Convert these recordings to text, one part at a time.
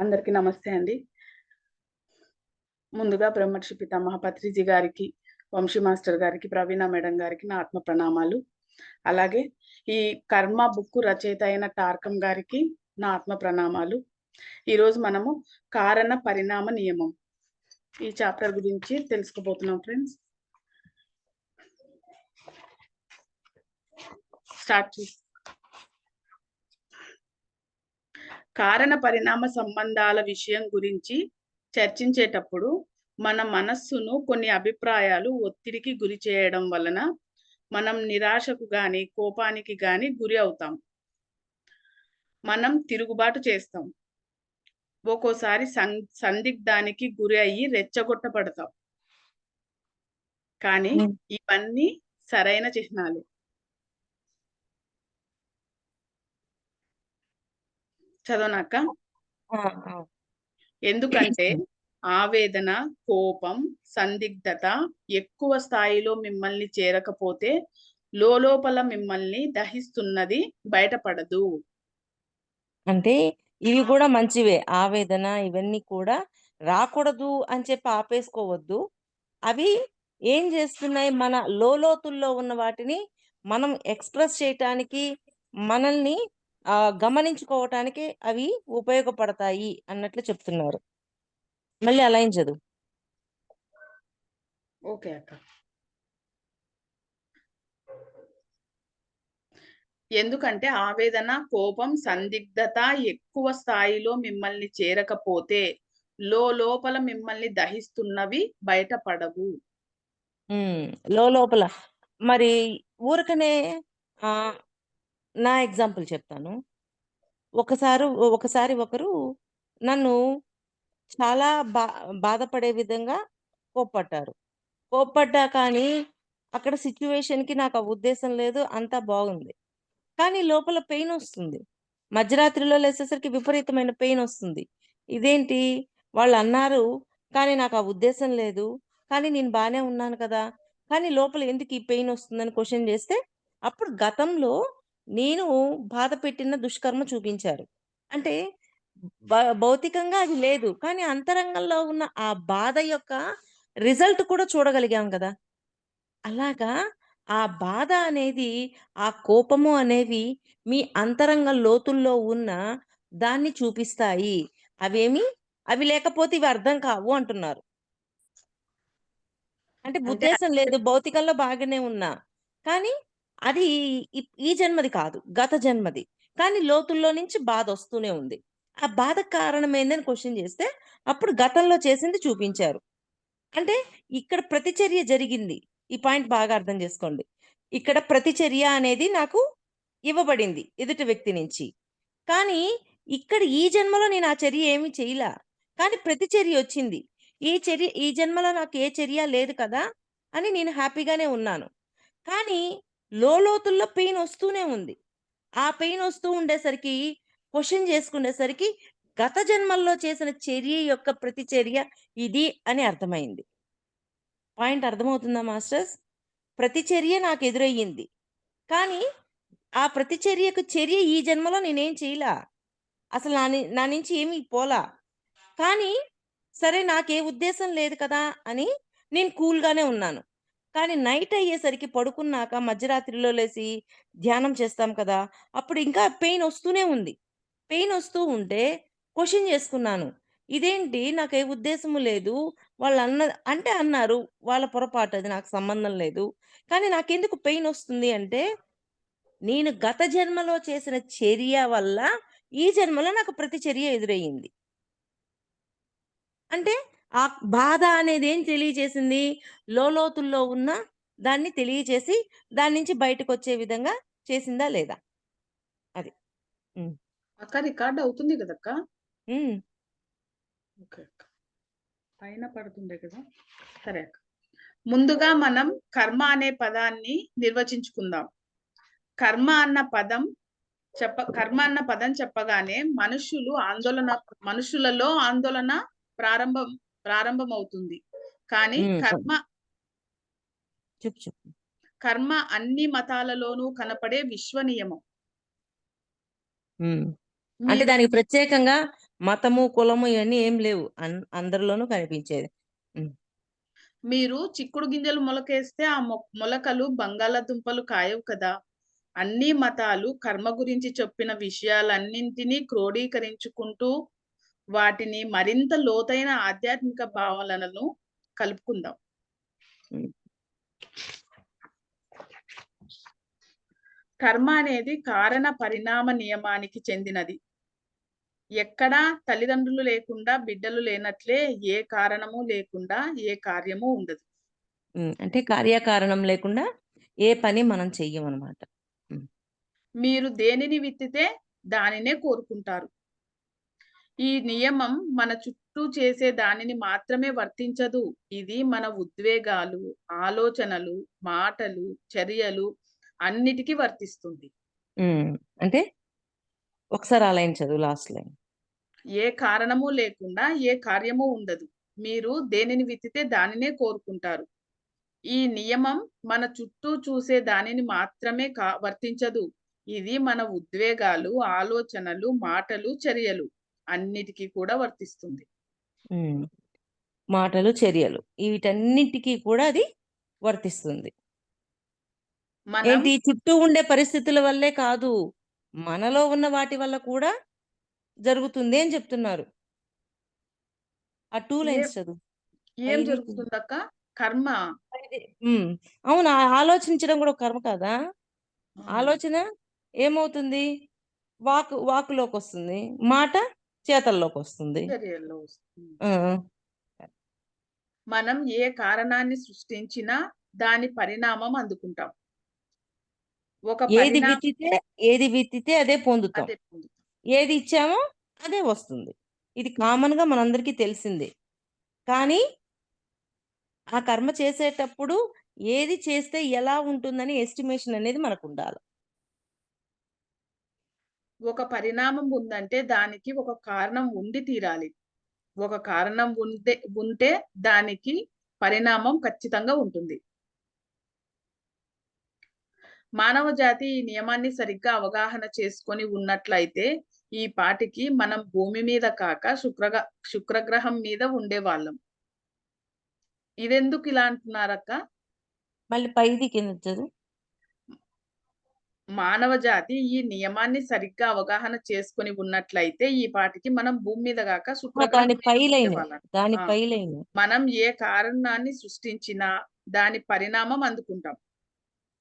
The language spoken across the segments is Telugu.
అందరికీ నమస్తే అండి. ముందుగా బ్రహ్మర్షి పితామహ పత్రిజీ గారికి, వంశీ మాస్టర్ గారికి, ప్రవీణ మేడం గారికి నా ఆత్మ ప్రణామాలు. అలాగే ఈ కర్మ బుక్కు రచయిత అయిన టార్కం గారికి నా ఆత్మ ప్రణామాలు. ఈరోజు మనము కారణ పరిణామ నియమం ఈ చాప్టర్ గురించి తెలుసుకోబోతున్నాం ఫ్రెండ్స్. స్టార్ట్ చేసి కారణ పరిణామ సంబంధాల విషయం గురించి చర్చించేటప్పుడు మన మనస్సును కొన్ని అభిప్రాయాలు ఒత్తిడికి గురి చేయడం వలన మనం నిరాశకు గాని కోపానికి గాని గురి అవుతాం. మనం తిరుగుబాటు చేస్తాం. ఒక్కోసారి సందిగ్ధానికి గురి అయ్యి రెచ్చగొట్టబడతాం. కానీ ఇవన్నీ సరైన చిహ్నాలు. చదవనాక ఎందుకంటే ఆవేదన, కోపం, సందిగ్ధత ఎక్కువ స్థాయిలో మిమ్మల్ని చేరకపోతే లోపల మిమ్మల్ని దహిస్తున్నది బయటపడదు. అంటే ఇవి కూడా మంచివే. ఆవేదన ఇవన్నీ కూడా రాకూడదు అని చెప్పి ఆపేసుకోవద్దు. అవి ఏం చేస్తున్నాయి, మన లోతుల్లో ఉన్న వాటిని మనం ఎక్స్‌ప్రెస్ చేయటానికి, మనల్ని గమనించుకోవటానికి అవి ఉపయోగపడతాయి అన్నట్లు చెప్తున్నారు. మళ్ళీ అలా ఏం చదువు. ఓకే అక్క. ఎందుకంటే ఆవేదన, కోపం, సందిగ్ధత ఎక్కువ స్థాయిలో మిమ్మల్ని చేరకపోతే లోపల మిమ్మల్ని దహిస్తున్నవి బయటపడవు. లోపల మరి ఊరకనే నా ఎగ్జాంపుల్ చెప్తాను. ఒకసారి ఒకరు నన్ను చాలా బాధపడే విధంగా కోప్పడ్డారు. కోప్పడ్డా కానీ అక్కడ సిట్యుయేషన్‌కి నాకు ఆ ఉద్దేశం లేదు. అంతా బాగుంది. కానీ లోపల పెయినొస్తుంది. మధ్యరాత్రిలో లేసేసరికి విపరీతమైన పెయినొస్తుంది. ఇదేంటి వాళ్ళన్నారు, కానీ నాకు ఆ ఉద్దేశం లేదు. కానీ నేను బానే ఉన్నాను కదా! కానీ లోపల ఎందుకు ఈ పెయినొస్తుందని క్వెషన్ చేస్తే, అప్పుడు గతంలో నేను బాధ పెట్టిన దుష్కర్మ చూపించారు. అంటే భౌతికంగా అది లేదు. కానీ అంతరంగంలో ఉన్న ఆ బాధ యొక్క రిజల్ట్ కూడా చూడగలిగాం గదా! అలాగా ఆ బాధ అనేది, ఆ కోపము అనేవి మీ అంతరంగ లోతుల్లో ఉన్న దాన్ని చూపిస్తాయి. అవి లేకపోతే ఇవి అర్థం కావు అంటున్నారు. అంటే ఉద్దేశం లేదు. భౌతికంలో బాగానే ఉన్నా. కానీ అది ఈ జన్మది కాదు. గత జన్మది. కానీ లోతుల్లో నుంచి బాధొస్తూనే ఉంది. ఆ బాధకు కారణం ఏందని క్వెషన్ చేస్తే అప్పుడు గతంలో చేసింది చూపించారు. అంటే ఇక్కడ ప్రతిచర్య జరిగింది. ఈ పాయింట్ బాగా అర్థం చేసుకోండి. ఇక్కడ ప్రతిచర్య అనేది నాకు ఇవ్వబడింది ఎదుటి వ్యక్తి నుంచి. కానీ ఇక్కడ ఈ జన్మలో నేను ఆ చర్య ఏమి చేయలా. కానీ ప్రతిచర్య వచ్చింది. ఈ జన్మలో నాకు ఏ చర్య లేదు కదా! అని నేను హ్యాపీగానే ఉన్నాను. కానీ లోతుల్లో పెయిన్ వస్తూనే ఉంది. ఆ పెయిన్ వస్తూ ఉండేసరికి క్వెషన్ చేసుకునేసరికి గత జన్మల్లో చేసిన చర్య యొక్క ప్రతిచర్య ఇది అని అర్థమైంది. పాయింట్ అర్థమవుతుందా మాస్టర్స్? ప్రతిచర్య నాకు ఎదురయ్యింది. కానీ ఆ ప్రతిచర్యకు చర్య ఈ జన్మలో నేనేం చేయలా. అసలు నా నుంచి ఏమీ పోలా. కానీ సరే నాకే ఉద్దేశం లేదు కదా అని నేను కూల్‌గానే ఉన్నాను. కానీ నైట్ అయ్యేసరికి పడుకున్నాక మధ్యరాత్రిలో లేసి ధ్యానం చేస్తాం కదా! అప్పుడు ఇంకా పెయిన్ వస్తూనే ఉంది. పెయిన్ వస్తూ ఉంటే క్వెషన్ చేసుకున్నాను. ఇదేంటి నాకే ఉద్దేశము లేదు. అంటే అన్నారు. వాళ్ళ పొరపాటు అది, నాకు సంబంధం లేదు. కానీ నాకెందుకు పెయిన్ వస్తుంది అంటే, నేను గత జన్మలో చేసిన చర్య వల్ల ఈ జన్మలో నాకు ప్రతిచర్య ఎదురయ్యింది. అంటే ఆ బాధ అనేది ఏం తెలియజేసింది? లోతుల్లో ఉన్న దాన్ని తెలియజేసి దాని నుంచి బయటకొచ్చే విధంగా చేసిందా లేదా? అది. హ్మ్. అక్క రికార్డ్ అవుతుంది కదక్క? హ్మ్. ఓకే అక్క. పైన పడుతుండే కదా! సరే అక్క. ముందుగా మనం కర్మ అనే పదాన్ని నిర్వచించుకుందాం. కర్మ అన్న పదం చెప్పగానే మనుషులలో ఆందోళన ప్రారంభమవుతుంది. కానీ చెప్పు. కర్మ అన్ని మతాలలోనూ కనపడే విశ్వ నియమం. అంటే దానికి ప్రత్యేకంగా మతము, కులము ఇవన్నీ ఏం లేవు. అందరిలోనూ కనిపించేది. హ్మ్. మీరు చిక్కుడు గింజలు మొలకేస్తే ఆ మొలకలు బంగాళాదుంపలు కాయవు కదా! అన్ని మతాలు కర్మ గురించి చెప్పిన విషయాలన్నింటినీ క్రోడీకరించుకుంటూ, వాటిని మరింత లోతైన ఆధ్యాత్మిక భావనలను కలుపుకుందాం. హ్మ్. కర్మ అనేది కారణ పరిణామ నియమానికి చెందినది. ఎక్కడా తల్లిదండ్రులు లేకుండా బిడ్డలు లేనట్లే ఏ కారణము లేకుండా ఏ కార్యము ఉండదు. అంటే కార్యకారణం లేకుండా ఏ పని మనం చెయ్యమనమాట. హ్మ్. మీరు దేనిని విత్తితే దానినే కోరుకుంటారు. ఈ నియమం మన చుట్టూ చేసే దానిని మాత్రమే వర్తించదు. ఇది మన ఉద్వేగాలు, ఆలోచనలు, మాటలు, చర్యలు అన్నిటికీ వర్తిస్తుంది. హ్మ్. అంటే ఒకసారి ఆ లైన్ చదువు లాస్ట్ లైన్. ఏ కారణము లేకుండా ఏ కార్యము ఉండదు. మీరు దేనిని విత్తితే దానినే కోరుకుంటారు. ఈ నియమం మన చుట్టూ చూసే దానిని మాత్రమే వర్తించదు. ఇది మన ఉద్వేగాలు, ఆలోచనలు, మాటలు, చర్యలు అన్నిటికీ కూడా వర్తిస్తుంది. హ్మ్. మాటలు, చర్యలు వీటన్నిటికి కూడా అది వర్తిస్తుంది. మనం ఏంటి చుట్టూ ఉండే పరిస్థితుల వల్లే కాదు. మనలో ఉన్న వాటి వల్ల కూడా జరుగుతుంది అని చెప్తున్నారు. ఆ 2 ఏం లైన్స్ చదువు. ఏం 5 జరుగుతుందక్క? కర్మ. హ్మ్. అవును. ఆలోచించడం కూడా ఒక కర్మ కాదా? ఆ! ఆలోచన ఏమవుతుంది? వాక్కులోకొస్తుంది. మాట చేతల్లోకొస్తుంది. చర్యల్లో వస్తుంది. ఆ! మనం ఏ కారణాన్ని సృష్టించినా దాని పరిణామం అందుకుంటాం. ఒక ఏది పరిణామం విత్తితే ఏది విత్తితే అదే పొందుతాం. అదే పొందుతాం. ఏది ఇచ్చామో అదే వస్తుంది. ఇది కామన్‌గా మనందరికీ తెలిసిందే. కానీ ఆ కర్మ చేసేటప్పుడు ఏది చేస్తే ఎలా ఉంటుందని ఎస్టిమేషన్ అనేది మనకుండాల. ఒక పరిణామం ఉందంటే దానికి ఒక కారణం ఉండి తీరాలి. ఒక కారణం ఉంటే దానికి పరిణామం ఖచ్చితంగా ఉంటుంది. మానవ జాతి ఈ నియమాన్ని సరిగ్గా అవగాహన చేసుకొని ఉన్నట్లయితే, ఈ పాటికి మనం భూమి మీద కాక శుక్రగ్రహం మీద ఉండేవాళ్ళం. ఇదెందుకు ఇలా అంటున్నారక్క? మళ్ళీ పైది కిందది చదువు. మానవ జాతి ఈ నియమాన్ని సరిగ్గా అవగాహన చేసుకొని ఉన్నట్లయితే, ఈ పాటికి మనం భూమి మీద గాక శుక్రగ్రహం దాని మీద పై లైను. ఉండేవాళ్ళం. దాని ఆ! పై లైను. మనం ఏ కారణాన్ని సృష్టించినా దాని పరిణామం అందుకుంటాం.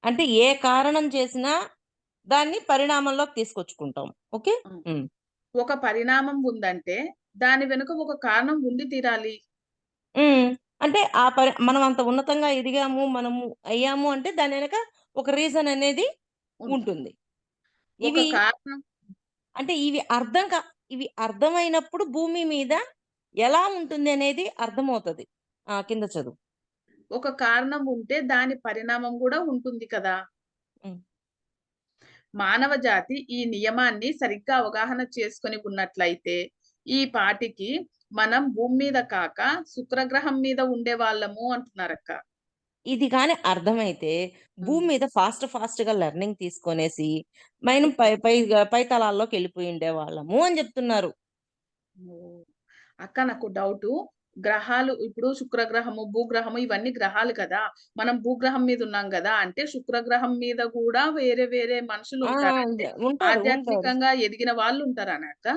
అంటే ఏ కారణం చేసినా దాన్ని పరిణామంలోకి తీసుకొచ్చుకుంటాం. ఓకే. హ్మ్. హ్మ్. ఒక పరిణామం ఉందంటే, దాని వెనుక ఒక కారణం ఉండి తీరాలి. హ్మ్. అంటే మనం అంత ఉన్నతంగా ఎదిగాము, మనము అయ్యాము అంటే దాని వెనక ఒక రీజన్ అనేది ఉంటుంది. ఉంటుంది. ఒక ఇవి కారణం అంటే ఇవి అర్థమైనప్పుడు భూమి మీద ఎలా ఉంటుంది అనేది అర్థమవుతది. ఆ! కింద చదువు. ఒక కారణం ఉంటే దాని పరిణామం గూడా ఉంటుంది కదా! హ్మ్. మానవ జాతి ఈ నియమాన్ని సరిగ్గా అవగాహన చేసుకొని ఉన్నట్లయితే, ఈ పాటికి మనం భూమి మీద కాక శుక్రగ్రహం మీద ఉండేవాళ్ళము అంటున్నారక్క. ఇది గాని అర్థమైతే భూమి హ్మ్. మీద ఫాస్ట్‌గా లెర్నింగ్ తీసుకొనేసి మనం శుక్ర పై తలాల్లోకెళ్ళిపోయి ఉండేవాళ్ళము అని జెప్తున్నారు. ఓహ్! అక్క నాకు డౌటు. గ్రహాలు ఇప్పుడు శుక్రగ్రహము, భూగ్రహము ఇవన్నీ గ్రహాలు కదా! మనం భూగ్రహం మీద ఉన్నాం గదా! అంటే శుక్రగ్రహం మీద గూడా వేరే వేరే ఆ! మనుషులుంటారు. అంటే ఉంటారు. ఆధ్యాత్మికంగా ఎదిగిన వాళ్ళుంటారనా అక్క?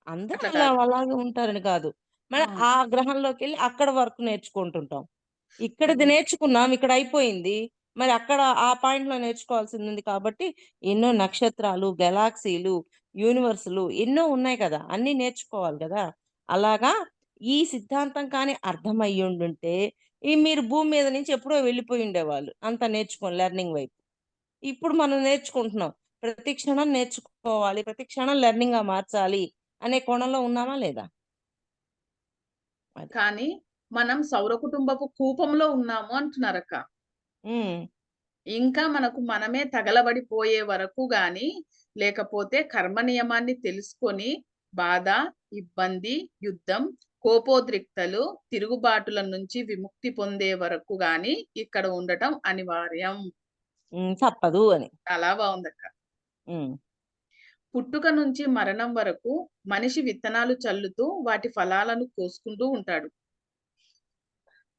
అందరూ అట్లా కాదు. అలాగే ఉంటారని కాదు. ఆ! మనం ఆ గ్రహంలోకెళ్ళి అక్కడ వర్క్ నేర్చుకుంటుంటాం. ఇక్కడిది ఓహ్! నేర్చుకున్నాం. ఇక్కడ అయిపోయింది. మరి అక్కడ ఆ పాయింట్‌లో నేర్చుకోవాల్సిందుంది కాబట్టి, ఎన్నో నక్షత్రాలు, గెలాక్సీలు, యూనివర్స్‌లు ఎన్నో ఉన్నాయి కదా! అన్నీ నేర్చుకోవాలి గదా! అలాగా ఈ సిద్ధాంతం కానీ అర్థమయ్యుండుంటే, మీరు భూమి మీద నుంచి ఎప్పుడో వెళ్ళిపోయి ఉండేవాళ్ళు. అంత నేర్చుకొని లెర్నింగ్ వైపు. ఇప్పుడు మనం నేర్చుకుంటున్నాం. ప్రతి క్షణం నేర్చుకోవాలి. ప్రతి క్షణం లెర్నింగ్‌గా మార్చాలి అనే కోణంలో ఉన్నామా లేదా? అది. కానీ మనం సౌర కుటుంబపు కూపంలో ఉన్నాము అంటున్నారక్క. హ్మ్. ఇంకా మనకు మనమే తగలబడిపోయే వరకు గాని, లేకపోతే కర్మ నియమాన్ని తెలుసుకొని బాధ, ఇబ్బంది, యుద్ధం, కోపోద్రిక్తలు, తిరుగుబాటుల నుంచి విముక్తి పొందే వరకు గాని ఇక్కడ ఉండటం అనివార్యం. హ్మ్. తప్పదు అని. చాలా బావుందక్క. హ్మ్. పుట్టుక నుంచి మరణం వరకు మనిషి విత్తనాలు చల్లుతూ వాటి ఫలాలను కోసుకుంటూ ఉంటాడు.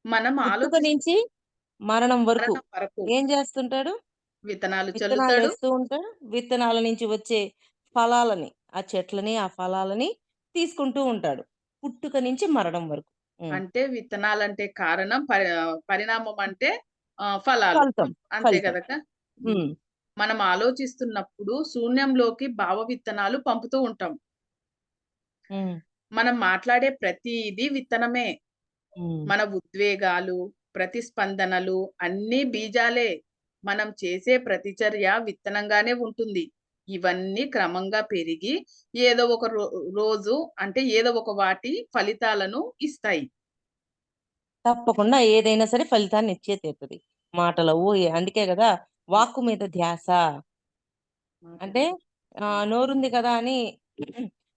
మనం పుట్టుక ఆలోచిస్తూ నుంచి మరణం వరకు మరణం వరకు ఏం చేస్తుంటాడు? విత్తనాలు విత్తనాలు చల్లుతాడు. వేస్తూ ఉంటాడు. విత్తనాల నుంచి వచ్చే ఫలాలని, ఆ చెట్లని, ఆ ఫలాలని తీసుకుంటూ ఉంటాడు. పుట్టుక నుంచి మరణం వరకు. హ్మ్. అంటే విత్తనాలంటే కారణం, పరిణామం అంటే ఫలాలు. ఫలితం. అంతే ఫలితం. గదక్క! హ్మ్. హ్మ్. మనం ఆలోచిస్తున్నప్పుడు శూన్యంలోకి భావ విత్తనాలు పంపుతూ ఉంటాం. హ్మ్. మనం మాట్లాడే ప్రతీది విత్తనమే. హ్మ్. మన ఉద్వేగాలు, ప్రతిస్పందనలు అన్నీ బీజాలే. మనం చేసే ప్రతిచర్య విత్తనంగానే ఉంటుంది. ఇవన్నీ క్రమంగా పెరిగి ఏదో ఒక రోజు అంటే ఏదో ఒక వాటి ఫలితాలను ఇస్తాయి. తప్పకుండా ఏదైనా సరే ఫలితాన్ని ఇచ్చే తీరుతది. మాటలవు అందుకే గదా! వాక్కు మీద ధ్యాస. అంటే మాటలు. ఆ! నోరుంది కదా అని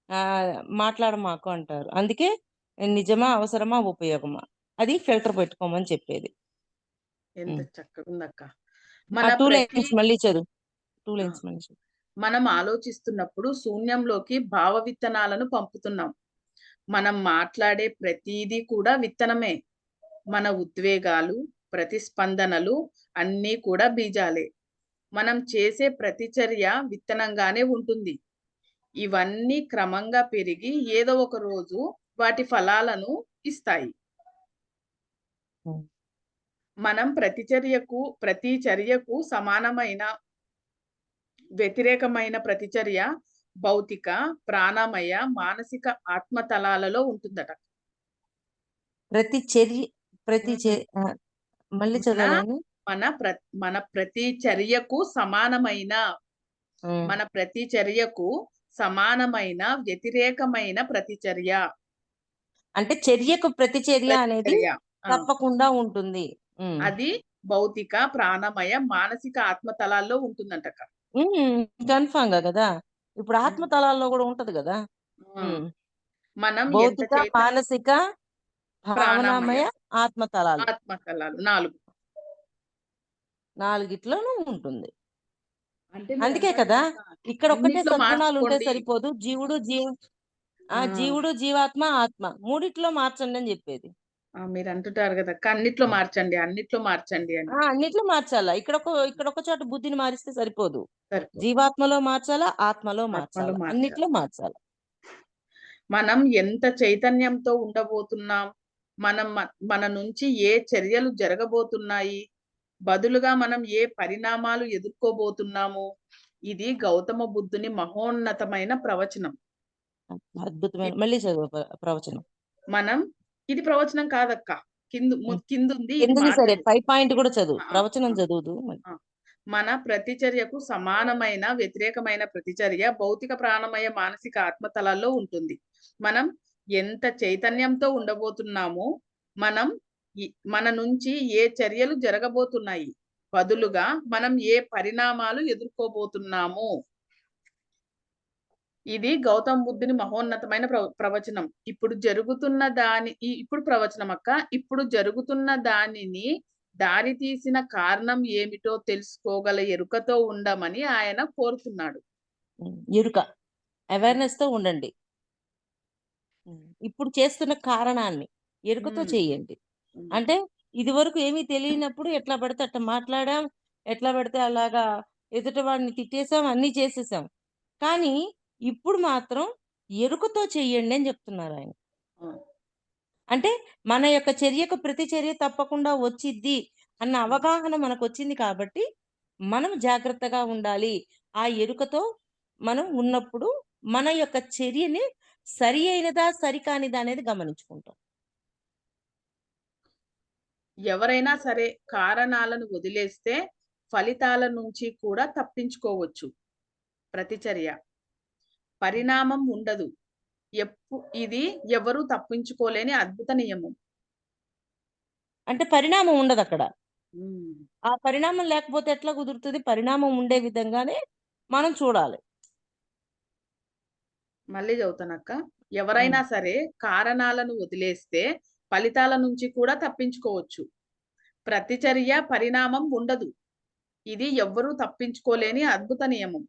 ఆహ్, మాట్లాడమాకు అంటారు. అందుకే నిజమా, అవసరమా, ఉపయోగమా అది ఫిల్టర్ పెట్టుకోమని చెప్పేది. ఎంత హ్మ్. చక్కగుందక్క. ఆ మన 2 ప్రతి లైన్స్ మళ్ళీ చదువు. 2 ఆ! లైన్స్ మళ్ళీ చదువు. మనం ఆలోచిస్తున్నప్పుడు శూన్యంలోకి భావ విత్తనాలను పంపుతున్నాం. మనం మాట్లాడే ప్రతీదీ కూడా విత్తనమే. మన ఉద్వేగాలు, ప్రతిస్పందనలు అన్నీ కూడా బీజాలే. మనం చేసే ప్రతిచర్య విత్తనంగానే ఉంటుంది. ఇవన్నీ క్రమంగా పెరిగి ఏదో ఒక రోజు వాటి ఫలాలను ఇస్తాయి. హ్మ్. మనం ప్రతి చర్యకు సమానమైన, వ్యతిరేకమైన ప్రతిచర్య భౌతిక, ప్రాణమయ, మానసిక ఆత్మ తలాలలో ఉంటుందట. ప్రతి చర్య ప్రతి చే హ్మ్. ఆహ్, మళ్ళీ మన చదవాలండి? మన ప్రతి చర్యకు సమానమైన, హ్మ్. మన ప్రతి చర్యకు సమానమైన, వ్యతిరేకమైన ప్రతిచర్య. అంటే చర్యకు ప్రతిచర్య అనేది ప్రతిచర్య. ఆ! తప్పకుండా ఉంటుంది. హ్మ్. అది భౌతిక, ప్రాణమయ, మానసిక ఆత్మ తలాల్లో ఉంటుందంటక్క. హ్మ్. కన్ఫర్మ్‌గా గదా! ఇప్పుడు ఆత్మ హ్మ్. తలాల్లో గూడా ఉంటది గదా! ఆ! హ్మ్. మనం ఎంత భౌతిక, చైతన్య మానసిక, ప్రాణమయ, భావనామయ, ఆత్మ తలాలు. ఆత్మ తలాలు 4. 4గిట్లోనూ ఉంటుంది. అంటే అందుకే మీరంటారు కదా! కదక్క, ఇక్కడొక్కటే అన్నిట్లో సద్గుణాలుంటే మార్చుకోండి. సరిపోదు. ఆ! జీవుడు, జీవాత్మ, ఆత్మ మూడిట్లో మార్చండని జెప్పేది. మీరంటుంటారు గదక్క, అన్నిట్లో మార్చండి, అన్నిట్లో మార్చండి అని. అన్నిట్లో మార్చాలా. ఇక్కడొక చోట బుద్ధిని మారిస్తే సరిపోదు. సరిపోదు. జీవాత్మలో మార్చాలా, ఆత్మలో ఆత్మలో మార్చాలా. మార్చాలి. అన్నిట్లో మార్చాలా. మనం ఎంత చైతన్యంతో ఉండబోతున్నాం, మనం మన నుంచి ఏ చర్యలు జరగబోతున్నాయి, బదులుగా మనం ఏ పరిణామాలు ఎదుర్కోబోతున్నాము, ఇది గౌతమ బుద్ధుని మహోన్నతమైన ప్రవచనం. అద్భుతమైన ఇప్ మళ్ళీ చదువు ప్రవచనం. మనం ఇది ప్రవచనం కాదక్క. హ్మ్. కిందుంది ఇది కిందది సరే మాటలు. పై పాయింట్ గూడా చదువు. ఆ! ప్రవచనం ఆ! చదువుదు మరి. ఆ! మన ప్రతిచర్యకు సమానమైన, వ్యతిరేకమైన ప్రతిచర్య భౌతిక, ప్రాణమయ, మానసిక ఆత్మతలాల్లో ఉంటుంది. మనం ఎంత చైతన్యంతో ఉండబోతున్నామో, మనం ఇ మన నుంచి ఏ చర్యలు జరగబోతున్నాయి, బదులుగా మనం ఏ పరిణామాలు ఎదుర్కోబోతున్నాము. ఇది గౌతమ బుద్ధుని మహోన్నతమైన ప్రవచనం. ఇప్పుడు ప్రవచనం అక్క. ఇప్పుడు జరుగుతున్న దానిని దారి తీసిన కారణం ఏమిటో తెలుసుకోగల ఎరుకతో ఉండమని ఆయన కోరుతున్నాడు. ఎరుక. హ్మ్. అవేర్‌నెస్‌తో ఉండండి. ఇప్పుడు చేస్తున్న కారణాన్ని ఎరుకతో హ్మ్. చేయండి. హ్మ్. అంటే ఇదివరకు ఏమీ తెలియనప్పుడు ఎట్లా పడితే అట్లా మాట్లాడాం. ఎట్లా పడితే అలాగా ఎదుటి వాడిని తిట్టేసాం. అన్నీ చేసేసాం. కానీ ఇప్పుడు మాత్రం ఎరుకతో చెయ్యండి అని చెప్తున్నారాయన. ఆ! అంటే మన యొక్క చర్యకు ప్రతిచర్య తప్పకుండా వచ్చిద్ది అన్న హ్మ్. అవగాహన మనకొచ్చింది కాబట్టి, మనం జాగ్రత్తగా ఉండాలి. ఆ ఎరుకతో మనం ఉన్నప్పుడు మన యొక్క చర్యని సరి అయినదా, సరికానిదా అనేది గమనించుకుంటాం. ఎవరైనా సరే కారణాలను వదిలేస్తే ఫలితాల నుంచి కూడా తప్పించుకోవచ్చు. ప్రతిచర్య. పరిణామం ఉండదు. ఇది ఎవరు తప్పించుకోలేని అద్భుత నియమం. అంటే పరిణామం ఉండదక్కడ. హ్మ్. ఆ పరిణామం లేకపోతే ఎట్లా కుదురుతది? పరిణామం ఉండే విధంగానే మనం చూడాలి. మళ్ళీ చదువుతానక్క. హ్మ్. ఎవరైనా సరే కారణాలను వదిలేస్తే ఫలితాల నుంచి కూడా తప్పించుకోవచ్చు. ప్రతిచర్య, పరిణామం ఉండదు. ఇది ఎవ్వరూ తప్పించుకోలేని అద్భుత నియమం.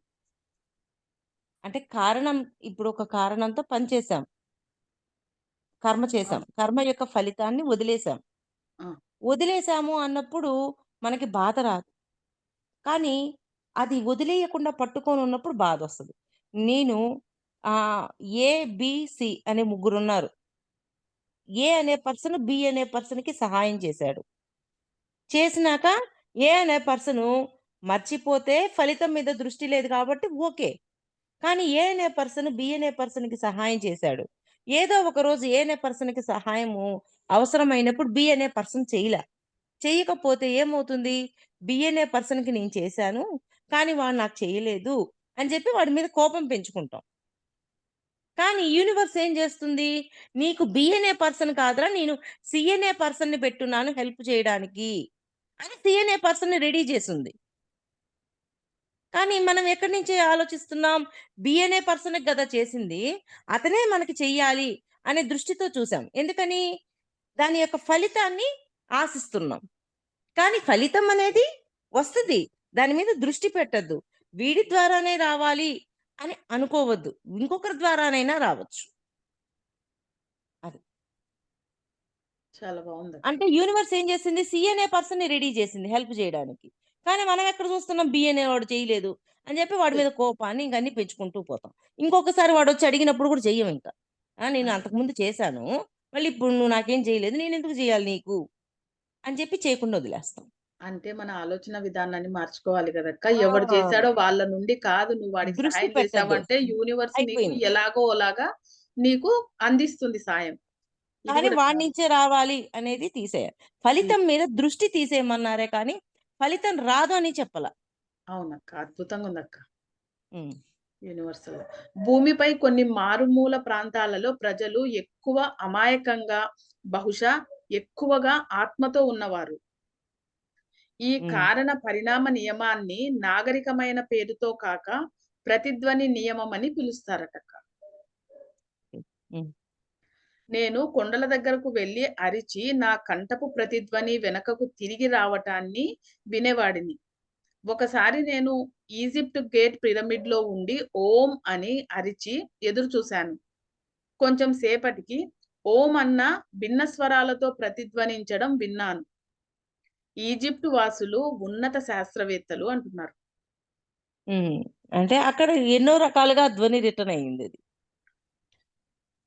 అంటే కారణం ఇప్పుడు ఒక కారణంతో పని చేశాం. కర్మ చేశాం. అవును. కర్మ యొక్క ఫలితాన్ని వదిలేసాం. ఆ! వదిలేసాము అన్నప్పుడు మనకి బాధ రాదు. కానీ అది వదిలేయకుండా పట్టుకొనున్నప్పుడు బాధొస్తది. నేను ఆహ్, ఏ, బి, సి అనే ముగ్గురున్నారు. ఏ అనే పర్సన్ బి అనే పర్సన్‌కి సహాయం చేశాడు. చేసినాక ఏ అనే పర్సను మర్చిపోతే ఫలితం మీద దృష్టి లేదు కాబట్టి ఓకే. కానీ ఏ అనే పర్సన్ బి అనే పర్సన్‌కి సహాయం చేశాడు. ఏదో ఒక రోజు ఏ అనే పర్సన్‌కి సహాయము అవసరమైనప్పుడు బి అనే పర్సన్ చేయలా. చెయ్యకపోతే ఏమవుతుంది? బి అనే పర్సన్‌కి నేను చేశాను. కానీ వాడు నాకు చేయలేదు అని చెప్పి వాడి మీద కోపం పెంచుకుంటాం. కానీ యూనివర్స్ ఏం చేస్తుంది? నీకు బి అనే పర్సన్ కాదురా! నేను సి అనే పర్సన్‌ని పెట్టున్నాను హెల్ప్ చేయడానికి అని సి అనే పర్సన్‌ని రెడీ చేసుంది. కానీ మనం ఎక్కడి నుంచి ఆలోచిస్తున్నాం? బి అనే పర్సన్‌కి గదా చేసింది. అతనే మనకి చెయ్యాలి అనే దృష్టితో చూసాం. ఎందుకని? దాని యొక్క ఫలితాన్ని ఆశిస్తున్నాం. కానీ ఫలితం అనేది వస్తది. దాని మీద దృష్టి పెట్టొద్దు. వీడి ద్వారానే రావాలి అని అనుకోవద్దు. ఇంకొకరి ద్వారానైనా రావచ్చు. అది. చాలా బావుందక్క. అంటే యూనివర్స్ ఏం చేసింది? సి అనే పర్సన్‌ని రెడీ చేసింది హెల్ప్ చేయడానికి. కానీ మనం ఎక్కడ చూస్తున్నాం బి అనేవాడు చేయలేదు అని చెప్పి వాడి మీద కోపాన్ని ఇంక అన్నీ పెంచుకుంటూ పోతాం. ఇంకొకసారి వాడొచ్చి అడిగినప్పుడు కూడా చెయ్యమింక. నేను అంతే. అంతకుముందు చేశాను. మళ్ళీ ఇప్పుడు నువ్వు నాకేం చేయలేదు. నేనెందుకు చేయాలి నీకు? అని చెప్పి చేయకుండా వదిలేస్తాం. అంటే మన ఆలోచన విధానాన్ని మార్చుకోవాలి గదక్క. ఎవడు ఆ! చేశాడో వాళ్ళ నుండి కాదు నువ్వు వాడికి దృష్టి సహాయం పెట్టొద్దు. చేశావంటే యూనివర్స్ నీకు అయిపోయింది. ఎలాగో ఓలాగా నీకు అందిస్తుంది సాయం. ఇది కానీ గూడా వాడి చాలా నుంచే రావాలి అనేది తీసేయాలి. ఫలితం మీద దృష్టి తీసేయమన్నారే కానీ, ఫలితం రాదు అని చెప్పల. అవునక్క. అద్భుతంగుందక్క. హ్మ్. యూనివర్సల్. భూమిపై కొన్ని మారుమూల ప్రాంతాలలో ప్రజలు ఎక్కువ అమాయకంగా, బహుశా ఎక్కువగా ఆత్మతో ఉన్నవారు. ఈ హ్మ్. కారణ పరిణామ నియమాన్ని నాగరికమైన పేరుతో కాక ప్రతిధ్వని నియమమని పిలుస్తారటక్క. హ్మ్. నేను కొండల దగ్గరకు వెళ్లి అరిచి నా కంఠపు ప్రతిధ్వని వెనకకు తిరిగి రావటాన్ని వినేవాడిని. ఒకసారి నేను ఈజిప్ట్ గేట్ పిరమిడ్‌లో ఉండి ఓం అని అరిచి ఎదురు చూశాను. కొంచెం సేపటికి ఓం అన్న భిన్న స్వరాలతో ప్రతిధ్వనించడం విన్నాను. ఈజిప్ట్ వాసులు ఉన్నత శాస్త్రవేత్తలు అంటున్నారు. హ్మ్. అంటే అక్కడ ఎన్నో రకాలుగా ధ్వని రిటర్న్ అయిందది.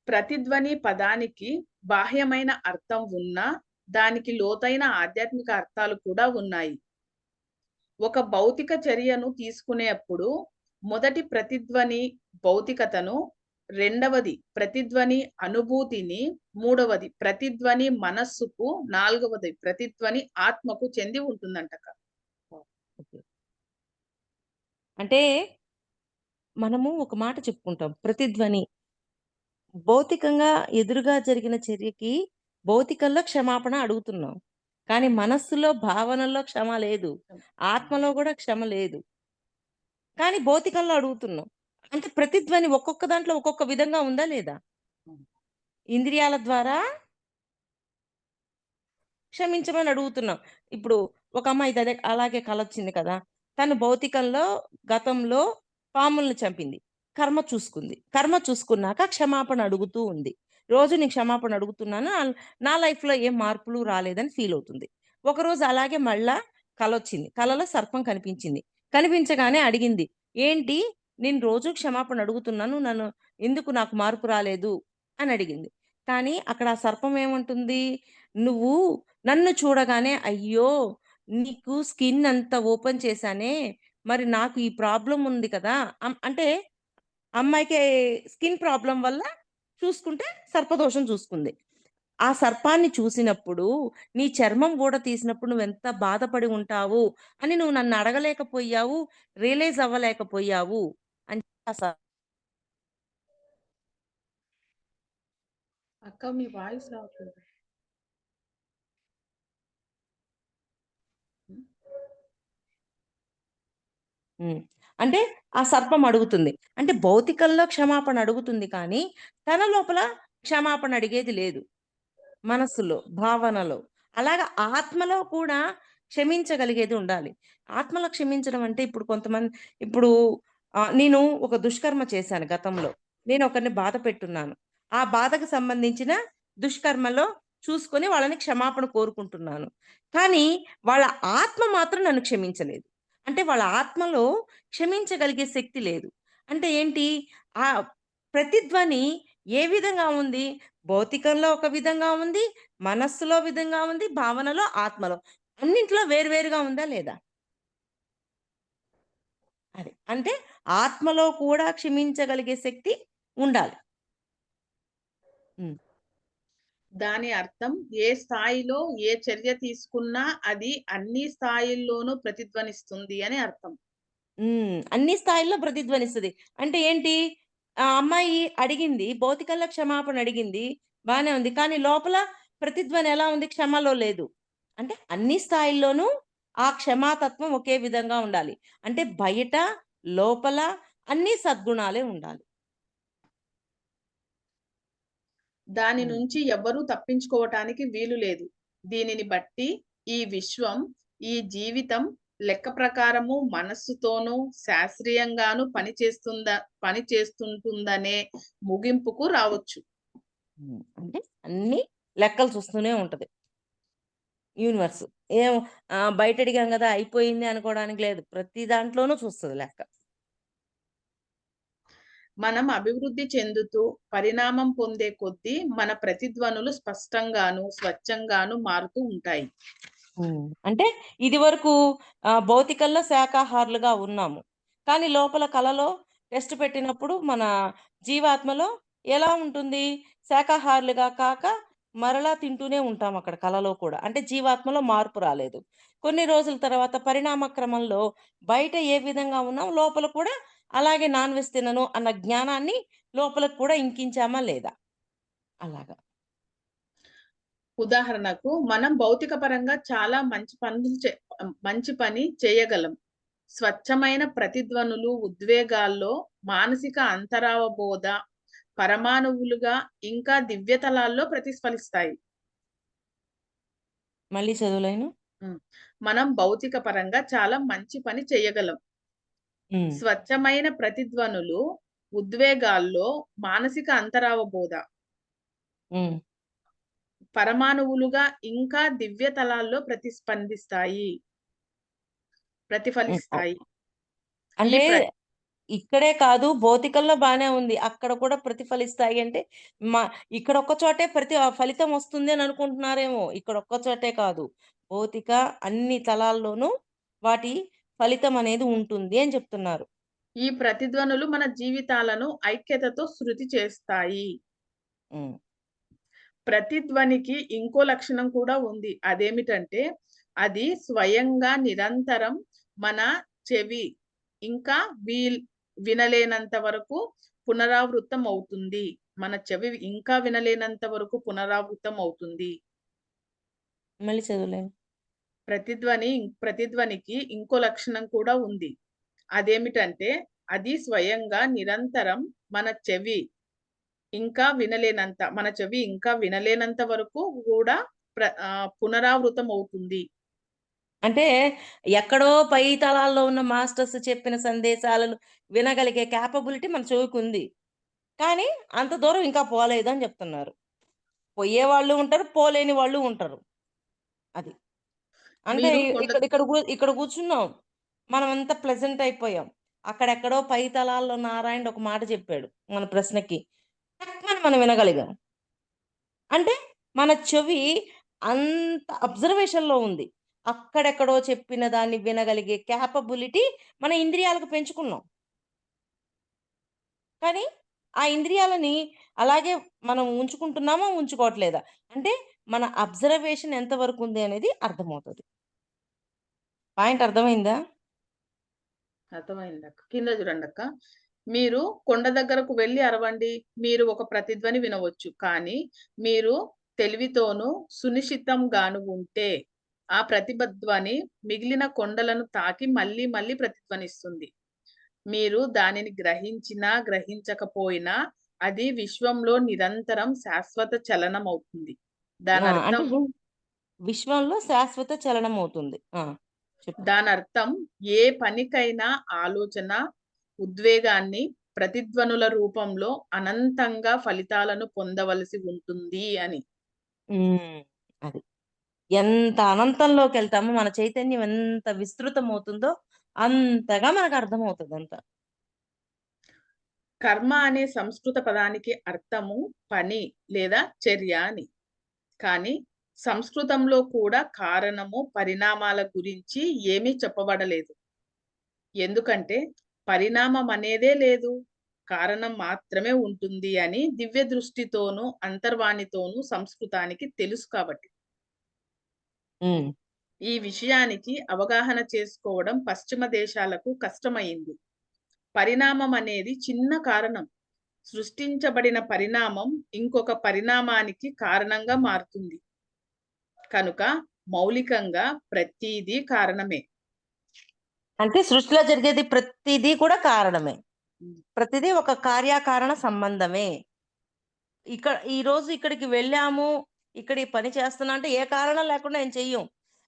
ప్రతిధ్వని పదానికి బాహ్యమైన అర్థం ఉన్నా, దానికి లోతైన ఆధ్యాత్మిక అర్థాలు కూడా ఉన్నాయి. ఒక భౌతిక చర్యను తీసుకునేప్పుడు మొదటి ప్రతిధ్వని భౌతికతను, రెండవది ప్రతిధ్వని అనుభూతిని, మూడవది ప్రతిధ్వని మనస్సుకు, నాలుగవది ప్రతిధ్వని ఆత్మకు చెంది ఉంటుందంటక. ఓకే. అంటే మనము ఒక మాట చెప్పుకుంటాం. ప్రతిధ్వని భౌతికంగా ఎదురుగా జరిగిన చర్యకి భౌతికంలో క్షమాపణ అడుగుతున్నాం. కానీ మనస్సులో, భావనల్లో క్షమ లేదు. ఆత్మలో గూడా క్షమ లేదు. కానీ భౌతికంలో అడుగుతున్నాం. అంటే ప్రతిధ్వని ఒక్కొక్క దాంట్లో ఒక్కొక్క విధంగా ఉందా లేదా? ఇంద్రియాల ద్వారా క్షమించమని అడుగుతున్నాం. ఇప్పుడు ఒక అమ్మాయిది అలాగే కలొచ్చింది కదా! తను భౌతికంలో గతంలో పాముల్ని చంపింది. కర్మ చూసుకుంది. కర్మ చూసుకున్నాక క్షమాపణ అడుగుతూ ఉంది. రోజు నేను క్షమాపణ అడుగుతున్నాను. నా లైఫ్‌లో ఏం మార్పులు రాలేదని ఫీల్ అవుతుంది. ఒకరోజు అలాగే మళ్ళా కలొచ్చింది. కలలో సర్పం కనిపించింది. కనిపించగానే అడిగింది. "ఏంటి నేను రోజు క్షమాపణ అడుగుతున్నాను. నన్ను ఎందుకు నాకు మార్పు రాలేదు?" అని అడిగింది. కానీ అక్కడ ఆ సర్పం ఏమంటుంది? "నువ్వు నన్ను చూడగానే అయ్యో! నీకు స్కిన్ అంత ఓపెన్ చేశానే, మరి నాకు ఈ ప్రాబ్లమ్ ఉంది కదా!" అంటే అమ్మాయికి స్కిన్ ప్రాబ్లమ్ వల్ల చూసుకుంటే సర్పదోషం చూసుకుంది. ఆ సర్పాన్ని చూసినప్పుడు, నీ చర్మం గూడ తీసినప్పుడు నువ్వెంత బాధపడి ఉంటావు అని నువ్వు నన్ను అడగలేకపోయావు, రియలైజ్ అవ్వలేకపోయావు అని ఆ స అక్క మీ వాయిస్ రావట్లేదు. హ్మ్. హ్మ్. అంటే ఆ సర్పం అడుగుతుంది. అంటే భౌతికంలో క్షమాపణ అడుగుతుంది కానీ, తన లోపల క్షమాపణ అడిగేది లేదు. మనస్సులో, భావనలో. అలాగా ఆత్మలో కూడా క్షమించగలిగేది ఉండాలి. ఆత్మలో క్షమించడం అంటే ఇప్పుడు కొంతమంది ఇప్పుడు నేను ఒక దుష్కర్మ చేశాను గతంలో. నేను ఒకరిని బాధ పెట్టున్నాను. ఆ బాధకు సంబంధించిన దుష్కర్మలో చూసుకొని వాళ్ళని క్షమాపణ కోరుకుంటున్నాను. కానీ వాళ్ళ ఆత్మ మాత్రం నన్ను క్షమించలేదు. అంటే వాళ్ళ ఆత్మలో క్షమించగలిగే శక్తి లేదు. అంటే ఏంటి? ఆ ప్రతిధ్వని ఏ విధంగా ఉంది? భౌతికంలో ఒక విధంగా ఉంది, మనస్సులో విధంగా ఉంది, భావనలో, ఆత్మలో. అన్నింట్లో వేరు వేరుగా ఉందా లేదా? అది. అంటే ఆత్మలో కూడా క్షమించగలిగే శక్తి ఉండాలి. హ్మ్. దాని అర్థం ఏ స్థాయిలో ఏ చర్య తీసుకున్నా అది అన్ని స్థాయిల్లోనూ ప్రతిధ్వనిస్తుంది అని అర్థం. అన్ని స్థాయిల్లో ప్రతిధ్వనిస్తది. అంటే ఏంటి? ఆ అమ్మాయి అడిగింది, భౌతికంలో క్షమాపణ అడిగింది. బానే ఉంది. కానీ లోపల ప్రతిధ్వని ఎలా ఉంది? క్షమలో లేదు. అంటే అన్ని స్థాయిల్లోనూ ఆ క్షమాతత్వం ఒకే విధంగా ఉండాలి. అంటే బయట, లోపల అన్ని సద్గుణాలే ఉండాలి. దాని హ్మ్. నుంచి ఎవ్వరూ తప్పించుకోవటానికి వీలు లేదు. దీనిని బట్టి ఈ విశ్వం, ఈ జీవితం లెక్క ప్రకారము మనస్సుతోనూ శాస్త్రీయంగాను పనిచేస్తుంటుందనే ముగింపుకు రావచ్చు. అంటే అన్నీ లెక్కలు చూస్తూనే ఉంటది యూనివర్స్. ఏం బయట అడిగాం గదా! అయిపోయింది అనుకోవడానికి లేదు. ప్రతి దాంట్లోనూ చూస్తది లెక్క. మనం అభివృద్ధి చెందుతూ, పరిణామం పొందే కొద్దీ మన ప్రతిధ్వనులు స్పష్టంగాను, స్వచ్ఛంగాను మారుతూ ఉంటాయి. అంటే ఇదివరకు భౌతికంలో శాకాహారులుగా ఉన్నాము. కానీ లోపల కలలో టెస్ట్ పెట్టినప్పుడు మన జీవాత్మలో ఎలా ఉంటుంది? శాకాహారులుగా కాక మరలా తింటూనే ఉంటాం అక్కడ కలలో కూడా. అంటే జీవాత్మలో మార్పు రాలేదు. కొన్ని రోజుల తర్వాత పరిణామ క్రమంలో బయట ఏ విధంగా ఉన్నాం లోపల కూడా అలాగే నాన్ వెజ్ తినను అన్న జ్ఞానాన్ని లోపలికి కూడా ఇంకించామా లేదా? అలాగా. ఉదాహరణకు మనం భౌతిక పరంగా చాలా మంచి పని చేయగలం. స్వచ్ఛమైన ప్రతిధ్వనులు, ఉద్వేగాల్లో మానసిక అంతరావబోధ పరమాణువులుగా ఇంకా దివ్యతలాల్లో ప్రతిస్ఫలిస్తాయి. మళ్ళీ చదువులేను? హ్మ్. మనం భౌతిక పరంగా చాలా మంచి పని చేయగలం. హ్మ్. స్వచ్ఛమైన ప్రతిధ్వనులు, ఉద్వేగాల్లో మానసిక అంతరావబోధ హ్మ్. పరమాణువులుగా ఇంకా దివ్యతలాల్లో హ్మ్. ప్రతిఫలిస్తాయి. ఈ అంటే ప్ర ఇక్కడే కాదు భౌతికంలో బానే ఉంది. అక్కడ కూడా ప్రతిఫలిస్తాయి అంటే మ ఇక్కడ ఒక్క చోటే ఫలితం వస్తుంది అని అనుకుంటున్నారేమో! ఇక్కడ ఒక్క చోటే కాదు. భౌతిక అన్ని తలాల్లోనూ వాటి ఫలితం అనేది ఉంటుంది అని చెప్తున్నారు. ఈ ప్రతిధ్వనులు మన జీవితాలను ఐక్యతతో శృతి చేస్తాయి. హ్మ్. ప్రతిధ్వనికి ఇంకో లక్షణం కూడా ఉంది. అదేమిటంటే, అది స్వయంగా నిరంతరం మన చెవి ఇంకా వీల్ వినలేనంత వరకు పునరావృతం అవుతుంది. మన చెవి ఇంకా వినలేనంత వరకు పునరావృతం అవుతుంది. మళ్ళీ చదువులేను. ప్రతిధ్వనికి ఇంకో లక్షణం కూడా ఉంది. అదేమిటంటే, అది స్వయంగా నిరంతరం మన చెవి మన చెవి ఇంకా వినలేనంత వరకు గూడా పునరావృతం అవుతుంది. అంటే ఎక్కడో పై తలాల్లో ఉన్న మాస్టర్స్ చెప్పిన సందేశాలను వినగలిగే కేపబిలిటీ మన చెవికుంది. కానీ అంత దూరం ఇంకా పోలేదు అని చెప్తున్నారు. పోయేవాళ్ళు ఉంటారు. పోలేని వాళ్ళు ఉంటారు. అది. అంటే మీరు కొండ ఇక్కడ కూర్చున్నాం. మనమంతా ప్లెజెంట్ అయిపోయాం. అక్కడెక్కడో పై తలాల్లో నారాయణుడు ఒక మాట చెప్పాడు మన ప్రశ్నకి. టక్కుమని మనం వినగలిగాం. అంటే మన చెవి అంత అబ్జర్వేషన్‌లో ఉంది. అక్కడెక్కడో చెప్పిన దాన్ని వినగలిగే కేపబిలిటీ మన ఇంద్రియాలకు పెంచుకున్నాం. కానీ ఆ ఇంద్రియాలని అలాగే మనం ఉంచుకుంటున్నామా? ఉంచుకోవట్లేదా? అంటే మన అబ్జర్వేషన్ ఎంత వరకు ఉంది అనేది అర్థమవుతది. పాయింట్ అర్థమైందా? అర్థమైందక్క. కింద చూడండక్క. మీరు కొండ దగ్గరకు వెళ్లి అరవండి. మీరు ఒక ప్రతిధ్వని వినవచ్చు. కానీ మీరు తెలివితోనూ సునిశితంగాను ఉంటే, ఆ ప్రతిధ్వని మిగిలిన కొండలను తాకి మళ్ళీ మళ్ళీ ప్రతిధ్వనిస్తుంది. మీరు దానిని గ్రహించినా, గ్రహించకపోయినా అది విశ్వంలో నిరంతరం శాశ్వత చలనమవుతుంది. అంటే దానర్థం విశ్వంలో శాశ్వత చలనం అవుతుంది. చెప్పు. దానర్థం ఏ పనికైనా ఆలోచన, ఉద్వేగాన్ని ప్రతిధ్వనుల రూపంలో అనంతంగా ఫలితాలను పొందవలసి ఉంటుంది అని. హ్మ్. అది. ఎంత అనంతంలోకెళ్తామో మన చైతన్యం ఎంత విస్తృతమవుతుందో అంతగా మనకర్థమవుతదంట. కర్మ అనే సంస్కృత పదానికి అర్థము పని లేదా చర్య అని. కానీ సంస్కృతంలో కూడా కారణము, పరిణామాల గురించి ఏమీ చెప్పబడలేదు. ఎందుకంటే పరిణామం అనేదే లేదు. కారణం మాత్రమే ఉంటుంది అని దివ్య దృష్టితోనూ, అంతర్వాణితోనూ సంస్కృతానికి తెలుసు కాబట్టి. హ్మ్. ఈ విషయానికి అవగాహన చేసుకోవడం పశ్చిమ దేశాలకు కష్టమయింది. పరిణామం అనేది చిన్న కారణం. సృష్టించబడిన పరిణామం ఇంకొక పరిణామానికి కారణంగా మారుతుంది. కనుక మౌలికంగా ప్రతీదీ కారణమే. అంటే సృష్టిలో జరిగేది ప్రతిదీ కూడా కారణమే. హ్మ్. ప్రతిదీ ఒక కార్యకారణ సంబంధమే. ఈరోజు ఇక్కడికి వెళ్ళాము, ఇక్కడ ఈ పని చేస్తున్నా అంటే ఏ కారణం లేకుండా ఏం చెయ్యం.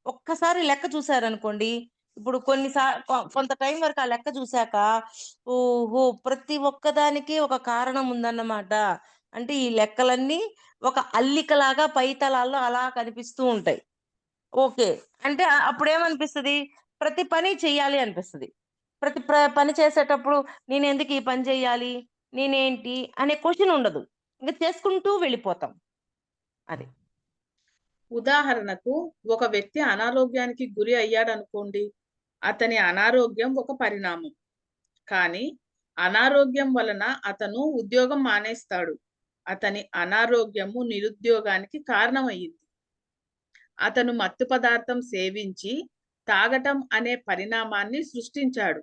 ఒక్కసారి లెక్క చూసారనుకోండి, ఇప్పుడు కొన్ని కొంత టైం వరకు ఆ లెక్క చూసాక, ఓహో! ప్రతి ఒక్కదానికి ఒక కారణం ఉందన్నమాట. అంటే ఈ లెక్కలన్నీ ఒక అల్లికలాగా పై తలాల్లో అలా కనిపిస్తూ ఉంటాయి. ఓకే. అంటే అప్పుడేమనిపిస్తది? ప్రతి పని చెయ్యాలి అనిపిస్తది. ప్రతి పని చేసేటప్పుడు నేనెందుకు ఈ పని చెయ్యాలి? నేనేంటి? అనే క్వెషన్ ఉండదు. ఇంక చేసుకుంటూ వెళ్ళిపోతాం. అది. ఉదాహరణకు ఒక వ్యక్తి అనారోగ్యానికి గురి అయ్యాడనుకోండి. అతని అనారోగ్యం ఒక పరిణామం. కానీ అనారోగ్యం వలన అతను ఉద్యోగం మానేస్తాడు. అతని అనారోగ్యము నిరుద్యోగానికి కారణమయ్యింది. అతను మత్తు పదార్థం సేవించి తాగటం అనే పరిణామాన్ని సృష్టించాడు.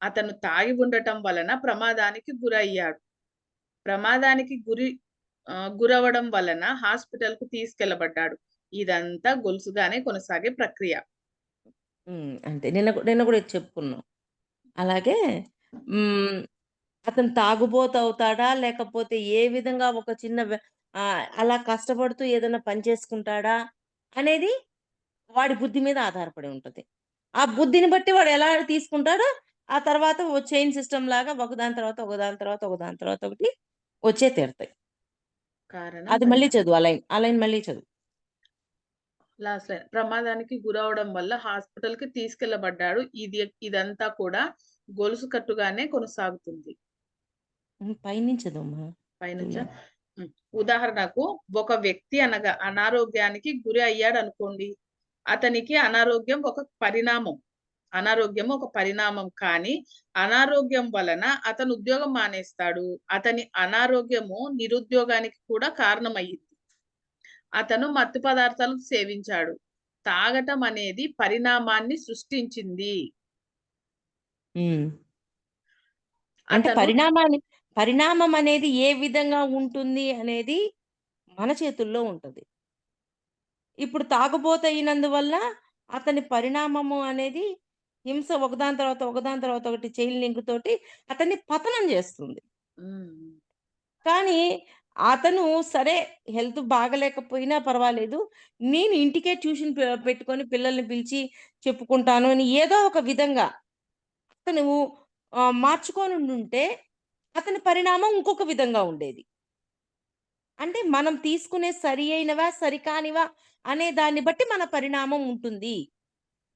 అతను తాగి ఉండటం వలన ప్రమాదానికి గురయ్యాడు. ప్రమాదానికి గురవ్వడం వలన హాస్పిటల్‌కు తీసుకెళ్లబడ్డాడు. ఇదంతా గొలుసుగానే కొనసాగే ప్రక్రియ. అంతే. నిన్న కూడా ఇది చెప్పుకున్నాం. అలాగే హ్మ్. అతను తాగుబోతవుతాడా? లేకపోతే ఏ విధంగా ఒక చిన్న అలా కష్టపడుతూ ఏదైనా పని చేసుకుంటాడా? అనేది వాడి బుద్ధి మీద ఆధారపడి ఉంటది. ఆ బుద్ధిని బట్టి వాడు ఎలా తీసుకుంటాడో, ఆ తర్వాత ఓ చైన్ సిస్టమ్ లాగా ఒకదాని తర్వాత, ఒకదాని తర్వాత, ఒకదాని తర్వాత ఒకటి వచ్చే తీరతాయి. కారణం, అది మళ్ళీ పరిణామం. చదువు ఆ లైన్. ఆ లైన్ మళ్ళీ చదువు. Last line. ప్రమాదానికి గురవ్వడం వల్ల హాస్పిటల్‌కి తీసుకెళ్లబడ్డాడు. ఇదంతా కూడా గొలుసు కట్టుగానే కొనసాగుతుంది. పైనుంచి చదువమ్మా. పైనుంచా? హ్మ్. ఉదాహరణకు ఒక వ్యక్తి అనగా అనారోగ్యానికి గురి అయ్యాడనుకోండి. అతనికి అనారోగ్యం ఒక పరిణామం కానీ, అనారోగ్యం వలన అతను ఉద్యోగం మానేస్తాడు. అతని అనారోగ్యము నిరుద్యోగానికి కూడా కారణమయ్యింది. అతను మత్తు పదార్థాలు సేవించాడు. తాగటం అనేది పరిణామాన్ని సృష్టించింది. హ్మ్. అంటే అతను పరిణామం అనేది ఏ విధంగా ఉంటుంది అనేది మన చేతుల్లో ఉంటది. ఇప్పుడు తాగుబోతయినందువల్ల అతని పరిణామము అనేది హింస ఒకదాని తర్వాత, ఒకదాని తర్వాత ఒకటి చైన్ లింక్ తోటి అతన్ని పతనం జేస్తుంది. హ్మ్. కానీ అతను సరే హెల్త్ బాగాలేకపోయినా పర్వాలేదు. నేను ఇంటికే ట్యూషన్ పెట్టుకొని పిల్లల్ని పిలిచి చెప్పుకుంటాను అని ఏదో ఒక విధంగా అతను మార్చుకొనుండుంటే అతని పరిణామం ఇంకొక విధంగా ఉండేది. అంటే మనం తీసుకునే సరి అయినవా, సరికానివా అనే దాన్ని బట్టి మన పరిణామం ఉంటుంది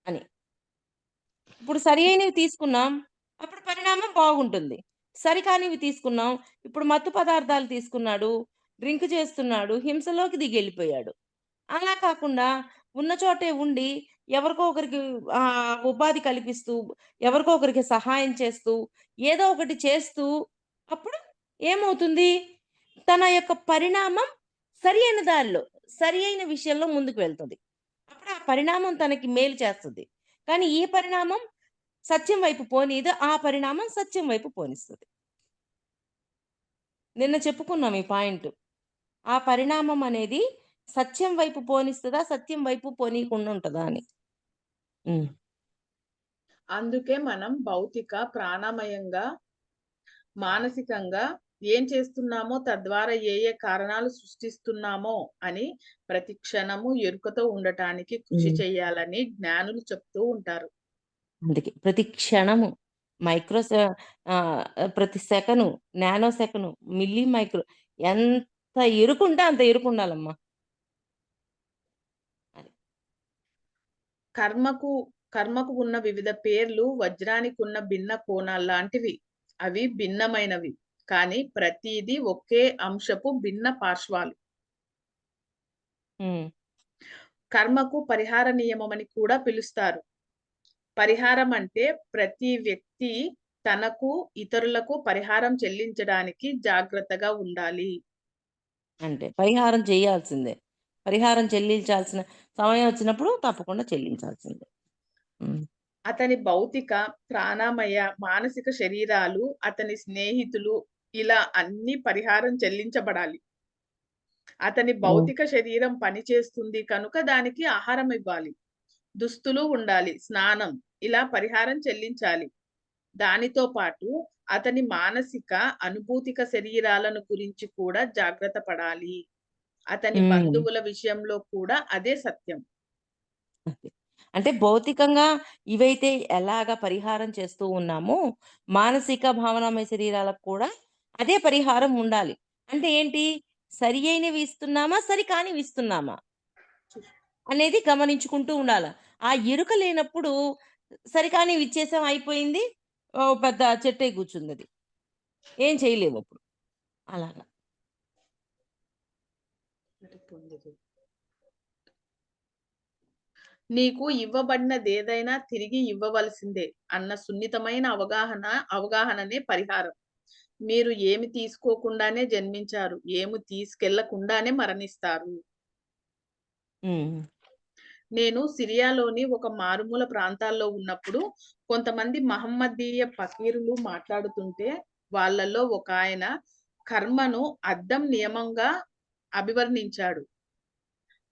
అని. ఇప్పుడు సరి అయినవి తీసుకున్నాం. అప్పుడు పరిణామం బాగుంటుంది. సరికానివి తీసుకున్నాం. ఇప్పుడు మత్తు పదార్థాలు తీసుకున్నాడు. డ్రింక్ చేస్తున్నాడు. హింసలోకి దిగెళ్ళిపోయాడు. అలా కాకుండా ఉన్న చోటే ఉండి ఎవరికో ఒకరికి ఉపాధి కల్పిస్తూ, ఎవరికో ఒకరికి సహాయం చేస్తూ, ఏదో ఒకటి చేస్తూ అప్పుడు ఏమవుతుంది? తన యొక్క పరిణామం సరి అయిన దారిలో, సరి అయిన విషయంలో ముందుకు వెళ్తది. అప్పుడు ఆ పరిణామం తనకి మేలు చేస్తది. కానీ ఈ పరిణామం సత్యం వైపు పోనీదు. ఆ పరిణామం సత్యం వైపు పోనిస్తది. నిన్న చెప్పుకున్నాం ఈ పాయింట్. ఆ పరిణామం అనేది సత్యం వైపు పోనిస్తదా? సత్యం వైపు పోనీయకుండా ఉంటదా అని. హ్మ్. అందుకే మనం భౌతిక, ప్రాణమయంగా, మానసికంగా ఏం చేస్తున్నామో, తద్వారా ఏ ఏ కారణాలు సృష్టిస్తున్నామో అని ప్రతి క్షణము ఎరుకతో ఉండటానికి కృషి హ్మ్. చేయాలని జ్ఞానులు చెప్తూ ఉంటారు. అందుకే ప్రతి క్షణము. మైక్రో సె ప్రతి second, nano second, milli micro ఎంత ఇరుకుంటే అంత ఇరుకుండాలమ్మా. అది. కర్మకు కర్మకు ఉన్న వివిధ పేర్లు వజ్రానికున్న భిన్న కోణాల్లాంటివి. అవి భిన్నమైనవి. కానీ ప్రతీదీ ఒకే అంశపు భిన్న పార్శ్వాలు. హ్మ్. కర్మకు పరిహార నియమమని కూడా పిలుస్తారు. పరిహారం అంటే ప్రతి వ్యక్తి తనకు, ఇతరులకు పరిహారం చెల్లించడానికి జాగ్రత్తగా ఉండాలి. అంటే పరిహారం చేయాల్సిందే. పరిహారం చెల్లించాల్సిన సమయం వచ్చినప్పుడు తప్పకుండా చెల్లించాల్సిందే. హ్మ్. అతని భౌతిక, ప్రాణమయ, మానసిక శరీరాలు, అతని స్నేహితులు ఇలా అన్నీ పరిహారం చెల్లించబడాలి. అతని హ్మ్. భౌతిక శరీరం పనిచేస్తుంది కనుక దానికి ఆహారం ఇవ్వాలి. దుస్తులు ఉండాలి, స్నానం ఇలా పరిహారం చెల్లించాలి. దానితో పాటు అతని మానసిక, అనుభూతిక శరీరాలను గురించి కూడా జాగ్రత్త పడాలి. అతని హ్మ్. బంధువుల విషయంలో కూడా అదే సత్యం. అది. అంటే భౌతికంగా ఇవైతే ఎలాగా పరిహారం చేస్తూ ఉన్నామో, మానసిక, భావనామయ శరీరాలకు కూడా అదే పరిహారం ఉండాలి. అంటే ఏంటి? సరి అయినవి ఇస్తున్నామా? సరి కానివి ఇస్తున్నామా? అనేది గమనించుకుంటూ ఉండాల. ఆ ఎరుక లేనప్పుడు సరికానివి ఇచ్చేసాం అయిపోయింది. ఓ పెద్ద చెట్టై కూర్చుందది. ఏం చేయలేమప్పుడు. అలాగా. నీకు ఇవ్వబడినదేదైనా తిరిగి ఇవ్వవలసిందే అన్న సున్నితమైన అవగాహననే పరిహారం. మీరు ఏమి తీసుకోకుండానే జన్మించారు. ఏమి తీసుకెళ్లకుండానే మరణిస్తారు. హ్మ్. నేను సిరియాలోని ఒక మారుమూల ప్రాంతాల్లో ఉన్నప్పుడు కొంతమంది మహమ్మదీయ ఫకీరులు మాట్లాడుతుంటే వాళ్ళలో ఒకాయన కర్మను అద్దం నియమంగా అభివర్ణించాడు.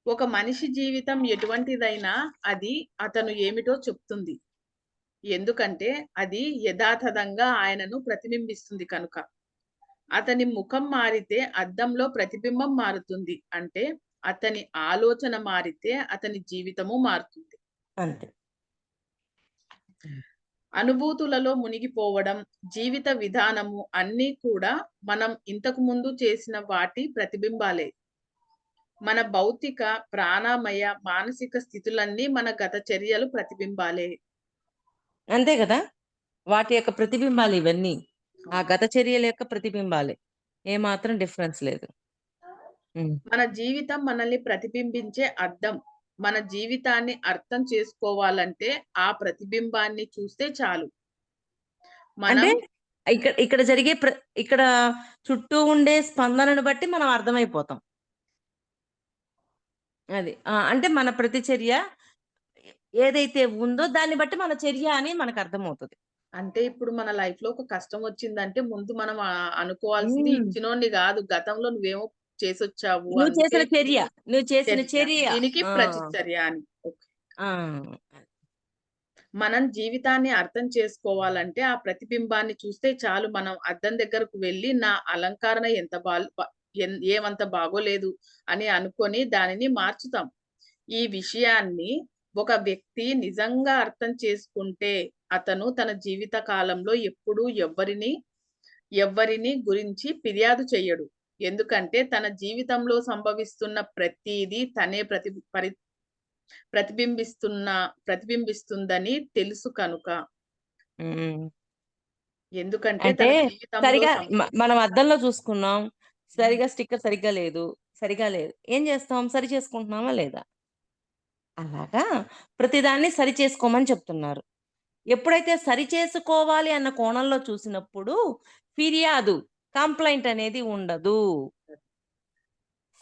ఒక మనిషి జీవితం ఎటువంటిదైనా అది అతను ఏమిటో చెప్తుంది. ఎందుకంటే అది యథాతథంగా ఆయనను ప్రతిబింబిస్తుంది కనుక. అతని ముఖం మారితే అద్దంలో ప్రతిబింబం మారుతుంది. అంటే అతని ఆలోచన మారితే అతని జీవితము మారుతుంది. అంతే. హ్మ్. అనుభూతులలో మునిగిపోవడం, జీవిత విధానము అన్నీ కూడా మనం ఇంతకు ముందు చేసిన వాటి ప్రతిబింబాలే. మన భౌతిక, ప్రాణమయ, మానసిక స్థితులన్నీ మన గత చర్యలు ప్రతిబింబాలే. అంతే గదా! వాటి యొక్క ప్రతిబింబాలు ఇవన్నీ. ఆ అవును. గత చర్యల యొక్క ప్రతిబింబాలే. ఏమాత్రం డిఫరెన్స్ లేదు. హ్మ్. మన జీవితం మనల్ని ప్రతిబింబించే అద్దం. మన జీవితాన్ని అర్థం చేసుకోవాలంటే ఆ ప్రతిబింబాన్ని చూస్తే చాలు. అంటే మనం ఇక్కడ జరిగే ఇక్కడ చుట్టూ ఉండే స్పందనను బట్టి మనం అర్థమైపోతాం. అది. అంటే మన ప్రతిచర్య ఏదైతే ఉందో దాన్ని బట్టి మన చర్య అని మనకర్థమవుతది. అంటే ఇప్పుడు మన లైఫ్‌లో ఒక కష్టం వచ్చిందంటే ముందు మనం అనుకోవాల్సింది హ్మ్. ఇచ్చినోడిని గాదు. గతంలో నువ్వేమో చేసొచ్చావు. నువ్వు అందుకే చేసిన ఇప్పుడు చర్య. నువ్వు చేసిన చర్య. చర్య. దీనికి ఆ! ప్రతిచర్య అని. ఓకే. ఆ! మనం జీవితాన్ని అర్థం చేసుకోవాలంటే ఆ ప్రతిబింబాన్ని చూస్తే చాలు. మనం అద్దం దగ్గరకు వెళ్లి నా అలంకరణ ఎంత బాల్ బ ఎన్ ఏమంత బాగోలేదు అని అనుకోని దానిని మార్చుతాం. ఈ విషయాన్ని ఒక వ్యక్తి నిజంగా అర్థం చేసుకుంటే అతను తన జీవిత కాలంలో ఎప్పుడూ ఎవ్వరిని గురించి ఫిర్యాదు చెయ్యడు. ఎందుకంటే తన జీవితంలో సంభవిస్తున్న ప్రతీదీ తనే ప్రతిబింబిస్తున్న ప్రతిబింబిస్తుందని తెలుసు కనుక. హ్మ్. ఎందుకంటే అంటే తన జీవితంలో సరిగా మనం సంభవిస్తున్న అద్దంలో చూసుకున్నాం. హ్మ్. సరిగ్గా స్టిక్కర్ సరిగ్గా లేదు. సరిగ్గా లేదు. ఏం చేస్తాం? సరి చేసుకుంటున్నామా లేదా? అలాగా ప్రతిదాన్ని సరి చేసుకోమని చెప్తున్నారు. ఎప్పుడైతే సరిచేసుకోవాలి అన్న కోణంలో చూసినప్పుడు ఫిర్యాదు, కంప్లెయింట్ అనేది ఉండదు.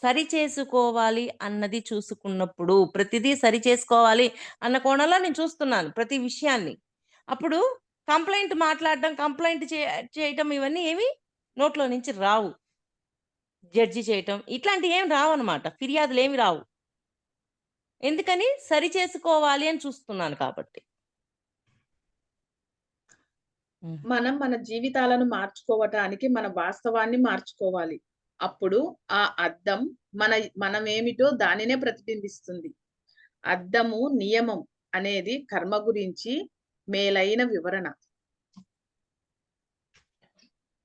సరిచేసుకోవాలి అన్నది చూసుకున్నప్పుడు, ప్రతిదీ సరిచేసుకోవాలి అన్న కోణంలో నేను చూస్తున్నాను ప్రతి విషయాన్ని. అప్పుడు కంప్లెయింట్ మాట్లాడడం, కంప్లెయింట్ చేయటం ఇవన్నీ ఏమి నోట్లో నుంచి రావు. జడ్జి చేయటం ఇట్లాంటియేమి రావన్నమాట. ఫిర్యాదులేమి రావు. ఎందుకని? సరిచేసుకోవాలి అని చూస్తున్నాను కాబట్టి. హ్మ్. మనం మన జీవితాలను మార్చుకోవటానికి మన వాస్తవాన్ని మార్చుకోవాలి. అప్పుడు ఆ అద్దం మన మనమేమిటో దానినే ప్రతిబింబిస్తుంది. అద్దము నియమం అనేది కర్మ గురించి మేలైన వివరణ.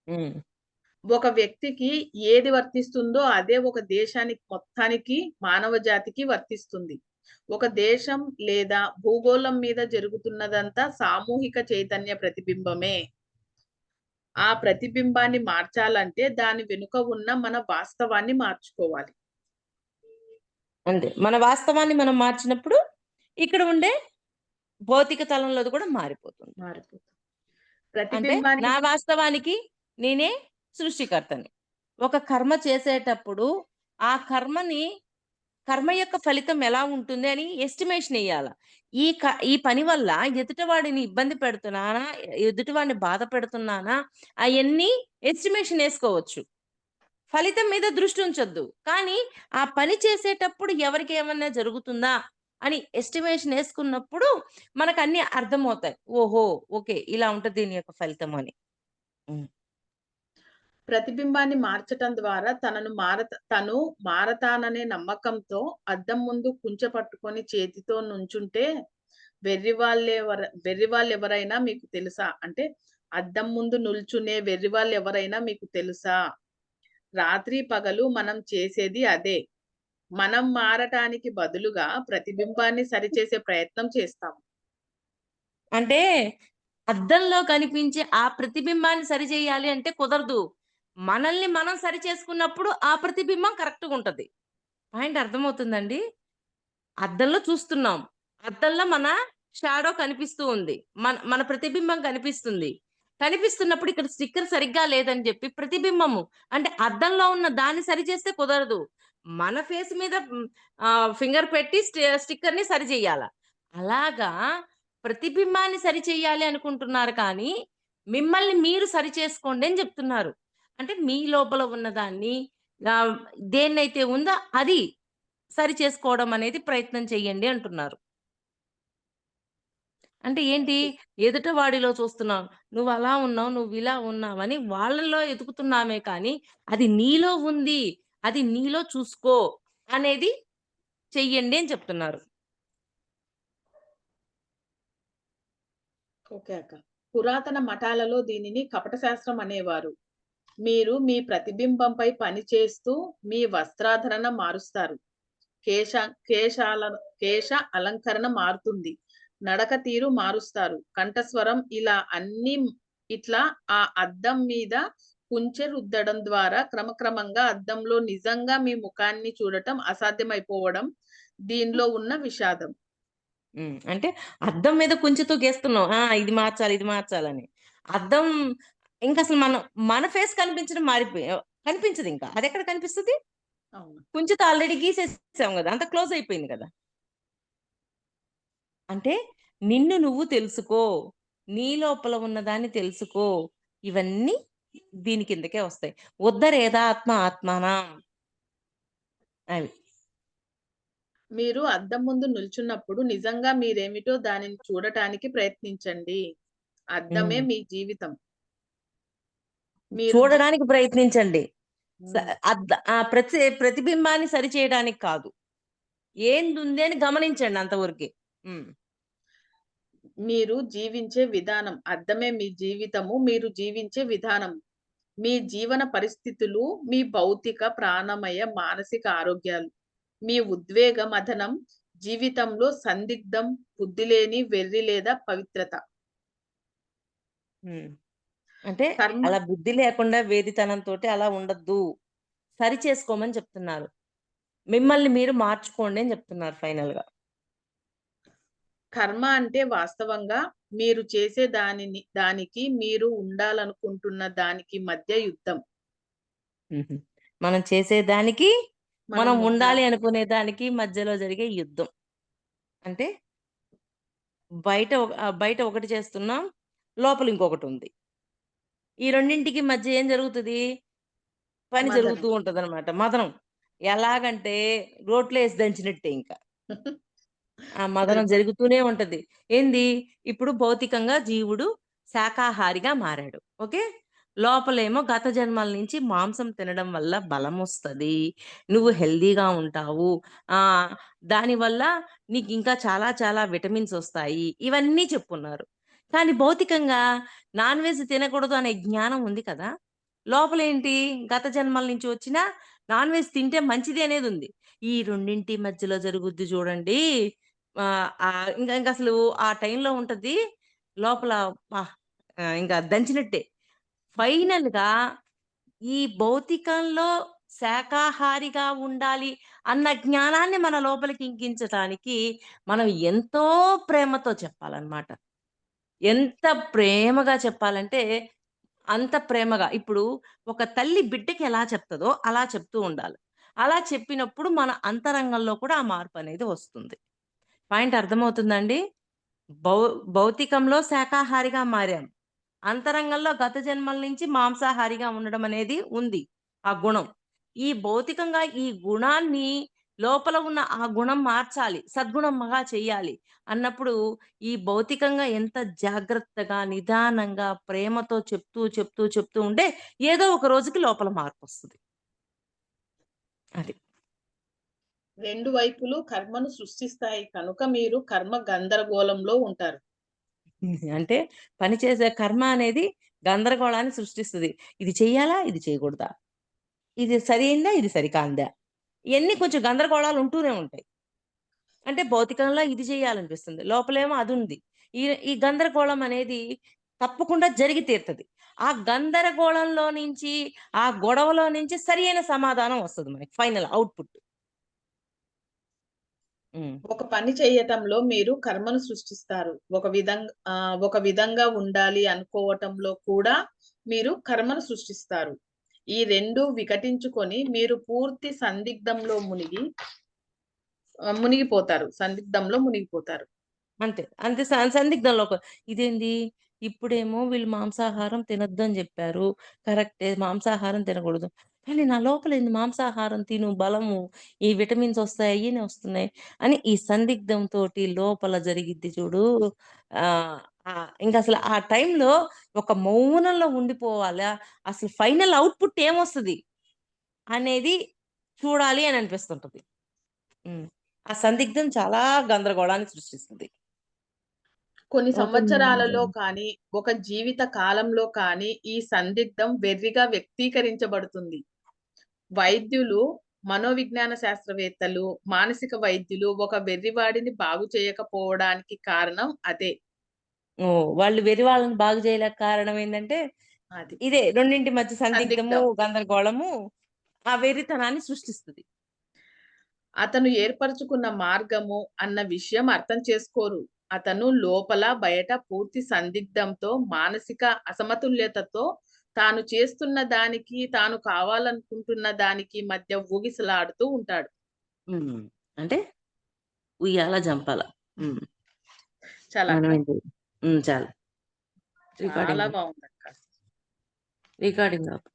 హ్మ్. ఒక వ్యక్తికి ఏది వర్తిస్తుందో అదే ఒక దేశానికి మొత్తానికి, మానవ జాతికి వర్తిస్తుంది. ఒక దేశం లేదా భూగోళం మీద జరుగుతున్నదంతా సామూహిక చైతన్య ప్రతిబింబమే. ఆ ప్రతిబింబాన్ని మార్చాలంటే దాని వెనుక ఉన్న మన వాస్తవాన్ని మార్చుకోవాలి. అంతే. మన వాస్తవాన్ని మనం మార్చినప్పుడు ఇక్కడ ఉండే భౌతిక తలంలోది కూడా మారిపోతుంది. మారిపోతుంది. అంటే ప్రతిబింబాన్ని నా వాస్తవానికి నేనే సృష్టికర్తని. ఒక కర్మ చేసేటప్పుడు ఆ కర్మ యొక్క ఫలితం ఎలా ఉంటుంది అని ఎస్టిమేషన్ ఎయ్యాల. ఈ పని వల్ల ఎదుటివాడిని ఇబ్బంది పెడుతున్నానా? ఎదుటివాడిని బాధ పెడుతున్నానా? అయన్నీ ఎస్టిమేషన్ ఏసుకోవచ్చు. ఫలితం మీద దృష్టి ఉంచొద్దు. కానీ ఆ పని చేసేటప్పుడు ఎవరికేమన్నా జరుగుతుందా? అని ఎస్టిమేషన్ ఏసుకున్నప్పుడు మనకన్నీ అర్థమవుతాయి. ఓహో! ఓకే. ఇలా ఉంటది దీని యొక్క ఫలితం అని. హ్మ్. ప్రతిబింబాన్ని మార్చటం ద్వారా తను మారతాననే నమ్మకంతో అద్దం ముందు కుంచె పట్టుకొని చేతితో నుంచుంటే వెర్రివాళ్ళెవరైనా మీకు తెలుసా? అంటే అద్దం ముందు నిల్చునే వెర్రివాళ్ళెవరైనా మీకు తెలుసా? రాత్రి పగలు మనం చేసేది అదే. మనం మారటానికి బదులుగా ప్రతిబింబాన్ని సరిచేసే ప్రయత్నం చేస్తాం. అంటే అద్దంలో కనిపించే ఆ ప్రతిబింబాన్ని సరిచేయాలి అంటే కుదరదు. మనల్ని మనం సరిచేసుకున్నప్పుడు ఆ ప్రతిబింబం కరెక్ట్‌గుంటది. పాయింట్ అర్థమవుతుందండి? అద్దంలో చూస్తున్నాం. అద్దంలో మన షాడో కనిపిస్తూ ఉంది. మన మన ప్రతిబింబం కనిపిస్తుంది. కనిపిస్తున్నప్పుడు ఇక్కడ స్టిక్కర్ సరిగ్గా లేదని జెప్పి ప్రతిబింబము అంటే అద్దంలో ఉన్న దాన్ని సరిచేస్తే కుదరదు. మన ఫేస్ మీద ఫింగర్ పెట్టి స్టిక్కర్‌ని సరిజెయ్యాల. అలాగా ప్రతిబింబాన్ని సరిచెయ్యాలి అనుకుంటున్నారు కానీ, మిమ్మల్ని మీరు సరిచేసుకోండి అని జెప్తున్నారు. అంటే మీ లోపల ఉన్నదాన్ని ఆహ్, దేన్నైతే ఉందో అది సరిచేసుకోవడం అనేది ప్రయత్నం చేయండి అంటున్నారు. అంటే ఏంటి? ఓకే. ఎదుట వాడిలో చూస్తున్నాం. నువ్వలా ఉన్నావు, నువ్విలా ఉన్నావని వాళ్ళలో ఎతుకుతున్నామే కానీ, అది నీలో ఉంది. అది నీలో చూసుకో అనేది చెయ్యండి అని చెప్తున్నారు. ఓకే అక్క. పురాతన మఠాలలో దీనిని కపట శాస్త్రం అనేవారు. మీరు మీ ప్రతిబింబంపై పని చేస్తూ మీ వస్త్రాధరణ మారుస్తారు. కేశ కేశాల కేశ అలంకరణ మారుతుంది. నడక తీరు మారుస్తారు. కంఠస్వరం ఇట్లా ఆ అద్దం మీద కుంచె రుద్దడం ద్వారా క్రమక్రమంగా అద్దంలో నిజంగా మీ ముఖాన్ని చూడటం అసాధ్యమైపోవడం దీనిలో ఉన్న విషాదం. అంటే అద్దం మీద కుంచెతో గీస్తున్నాం. ఇది మార్చాలి, ఇది మార్చాలని. అద్దం ఇంకసలు మన ఫేస్ కనిపించడం కనిపించదింక. అదెక్కడ కనిపిస్తది? అవును. కుంచెతో ఆల్రెడీ గీసేసాం గదా! అంత క్లోజ్ అయిపోయింది గదా! అంటే నిన్ను నువ్వు తెలుసుకో. నీ లోపల ఉన్నదాన్ని తెలుసుకో. ఇవన్నీ దీని కిందకే వస్తాయి. ఉద్ధరేదాత్మ ఆత్మానం అవి. మీరు అద్దం ముందు నిల్చున్నప్పుడు నిజంగా మీరేమిటో దానిని చూడటానికి ప్రయత్నించండి. అద్దమే హ్మ్. మీ జీవితం. మీరు జీ చూడడానికి ప్రయత్నించండి. స హ్మ్. ప్రతిబింబాన్ని సరిచేయడానికి కాదు. ఏందుంది అని గమనించండి అంతవరకే. హ్మ్. మీరు జీవించే విధానం. అద్దమే మీ జీవితము. మీరు జీవించే విధానం. మీ జీవన పరిస్థితులు, మీ భౌతిక, ప్రాణమయ, మానసిక ఆరోగ్యాలు, మీ ఉద్వేగ మథనం, జీవితంలో సందిగ్ధం, బుద్ధిలేని వెర్రి లేదా పవిత్రత. హ్మ్. అంటే కర్మ అలా బుద్ధి లేకుండా వేదితనంతోటి అలా ఉండొద్దు. సరిచేసుకోమని చెప్తున్నారు. మిమ్మల్ని మీరు మార్చుకోండి అని చెప్తున్నారు ఫైనల్‌గా. కర్మ అంటే వాస్తవంగా మీరు చేసే దానికి మీరు ఉండాలనుకుంటున్న దానికి మధ్య యుద్ధం. హుహు. మనం చేసేదానికి, మనం మనం ఉండాలి. ఉండాలి అనుకునే దానికి మధ్యలో జరిగే యుద్ధం. అంటే బయట ఒకటి చేస్తున్నాం. లోపల ఇంకొకటుంది. ఈ రెండింటికి మధ్య ఏం జరుగుతది? పని మదనం. జరుగుతూ ఉంటదనమాట. మదనం. ఎలాగంటే రోట్లో ఏసి దంచినట్టే ఇంక. ఆ మదనం సరిపోయింది. జరుగుతూనే ఉంటది. ఏంది? ఇప్పుడు భౌతికంగా జీవుడు శాకాహారిగా మారాడు. ఓకే. లోపలేమో గత జన్మల నుంచి మాంసం తినడం వల్ల బలమొస్తది. నువ్వు హ్మ్. హెల్తీగా ఉంటావు. ఆహ్, దానివల్ల నీకింకా చాలా చాలా విటమిన్సొస్తాయి. ఇవన్నీ చెప్పున్నారు. కానీ భౌతికంగా నాన్ వెజ్ తినకూడదు అనే జ్ఞానం ఉంది కదా! లోపలేంటి గత జన్మల నుంచి వచ్చిన నాన్ వెజ్ తింటే మంచిది అనేది ఉంది. ఈ రెండింటి మధ్యలో జరుగుద్ది చూడండి. ఇంక అసలు ఆ టైంలో ఉంటది. లోపల అబ్బా! ఇంకా దంచినట్టే. ఫైనల్‌గా ఈ భౌతికంలో శాకాహారిగా ఉండాలి అన్న జ్ఞానాన్ని మన లోపలికి ఇంకించటానికి మనం ఎంతో ప్రేమతో చెప్పాలన్నమాట. ఎంత ప్రేమగా చెప్పాలంటే, అంత ప్రేమగా. ఇప్పుడు ఒక తల్లి బిడ్డకి ఎలా చెప్తదో అలా చెప్తూ ఉండాలి. అలా చెప్పినప్పుడు మన అంతరంగంలో కూడా ఆ మార్పనేది వస్తుంది. పాయింట్ అర్థమవుతుందా అండి? భౌ భౌతికంలో శాకాహారిగా మారాం. అంతరంగంలో గత జన్మల నుంచి మాంసాహారిగా ఉండడం అనేది ఉంది. ఆ గుణం. ఈ భౌతికంగా ఈ గుణాన్ని లోపల ఉన్న ఆ గుణం మార్చాలి. సద్గుణంగా చెయ్యాలి అన్నప్పుడు ఈ భౌతికంగా ఎంత జాగ్రత్తగా, నిదానంగా, ప్రేమతో చెప్తూ ఉంటే ఏదో ఒక రోజుకి లోపల మార్పొస్తది. అది. 2 వైపులు కర్మను సృష్టిస్తాయి కనుక మీరు కర్మ గందరగోళంలో ఉంటారు. అంటే పని చేసే కర్మ అనేది గందరగోళాన్ని సృష్టిస్తది. ఇది చెయ్యాలా? ఇది చేయకూడదా? ఇది సరైందా? ఇది సరికాందా? ఇయన్నీ కొంచెం గందరగోళాలు ఉంటూనే ఉంటాయి. అంటే భౌతికంలో ఇది చేయాలనిపిస్తుంది. లోపలేమో అదుంది. ఈ ఈ గందరగోళం అనేది తప్పకుండా జరిగి తీరుతది. ఆ గందరగోళంలో నుంచి, ఆ గొడవలో నుంచి సరియైన సమాధానం వస్తది మనకి ఫైనల్ ఔట్‌పుట్. హ్మ్. ఒక పని చేయటంలో మీరు కర్మను సృష్టిస్తారు. ఒక విధంగా ఉండాలి అనుకోవటంలో కూడా మీరు కర్మను సృష్టిస్తారు. ఈ 2 వికటించుకొని మీరు పూర్తి మునిగిపోతారు. సందిగ్ధంలో మునిగిపోతారు. అంతే. అంతే సందిగ్ధంలోకి ఇదేంది ఇప్పుడేమో వీళ్ళు మాంసాహారం తినొద్దని జెప్పారు. కరెక్టే మాంసాహారం తినగూడదు. కానీ నా లోపలేంది మాంసాహారం తిను బలము, ఈ విటమిన్స్ ఒస్తాయి, అయ్యనే ఒస్తున్నాయి అని ఈ సందిగ్ధంతోటి లోపల జరిగిద్ది చూడు. ఆహ్, ఇంకసలు ఆ టైంలో ఒక మౌనంలో ఉండిపోవాలా, అసలు ఫైనల్ ఔట్‌పుట్ ఏమొస్తది అనేది చూడాలి అని అనిపిస్తుంటది. హ్మ్. ఆ సందిగ్ధం చాలా గందరగోళాన్ని సృష్టిస్తది. కొన్ని ఓపెన్ సంవత్సరాలలో కానీ, ఒక జీవిత కాలంలో కానీ ఈ సందిగ్ధం వెర్రిగా వ్యక్తీకరించబడుతుంది. వైద్యులు, మనోవిజ్ఞాన శాస్త్రవేత్తలు, మానసిక వైద్యులు ఒక వెర్రివాడిని బాగు చేయకపోవడానికి కారణం అదే. ఓహ్! వాళ్ళు వెర్రి వాళ్ళని బాగు చేయలేక కారణం ఏందంటే, అది. ఇదే రెండింటి మధ్య సందిగ్ధము, సందిగ్ధం. గందరగోళము ఆ వెర్రితనాన్ని సృష్టిస్తది. అతను ఏర్పరచుకున్న మార్గము అన్న విషయం అర్థం చేసుకోరు. అతను లోపల, బయట పూర్తి సందిగ్ధంతో, మానసిక అసమతుల్యతతో తాను చేస్తున్న దానికి, తాను కావాలనుకుంటున్న దానికి మధ్య ఊగిసలాడుతూ ఉంటాడు. హ్మ్. అంటే ఉయ్యాల, జంపాల. హ్మ్. చాలక్క. మనమేంటి చాలు. చాలా రికార్డింగ్ బావుందక్క. రికార్డింగ్ ఆపు.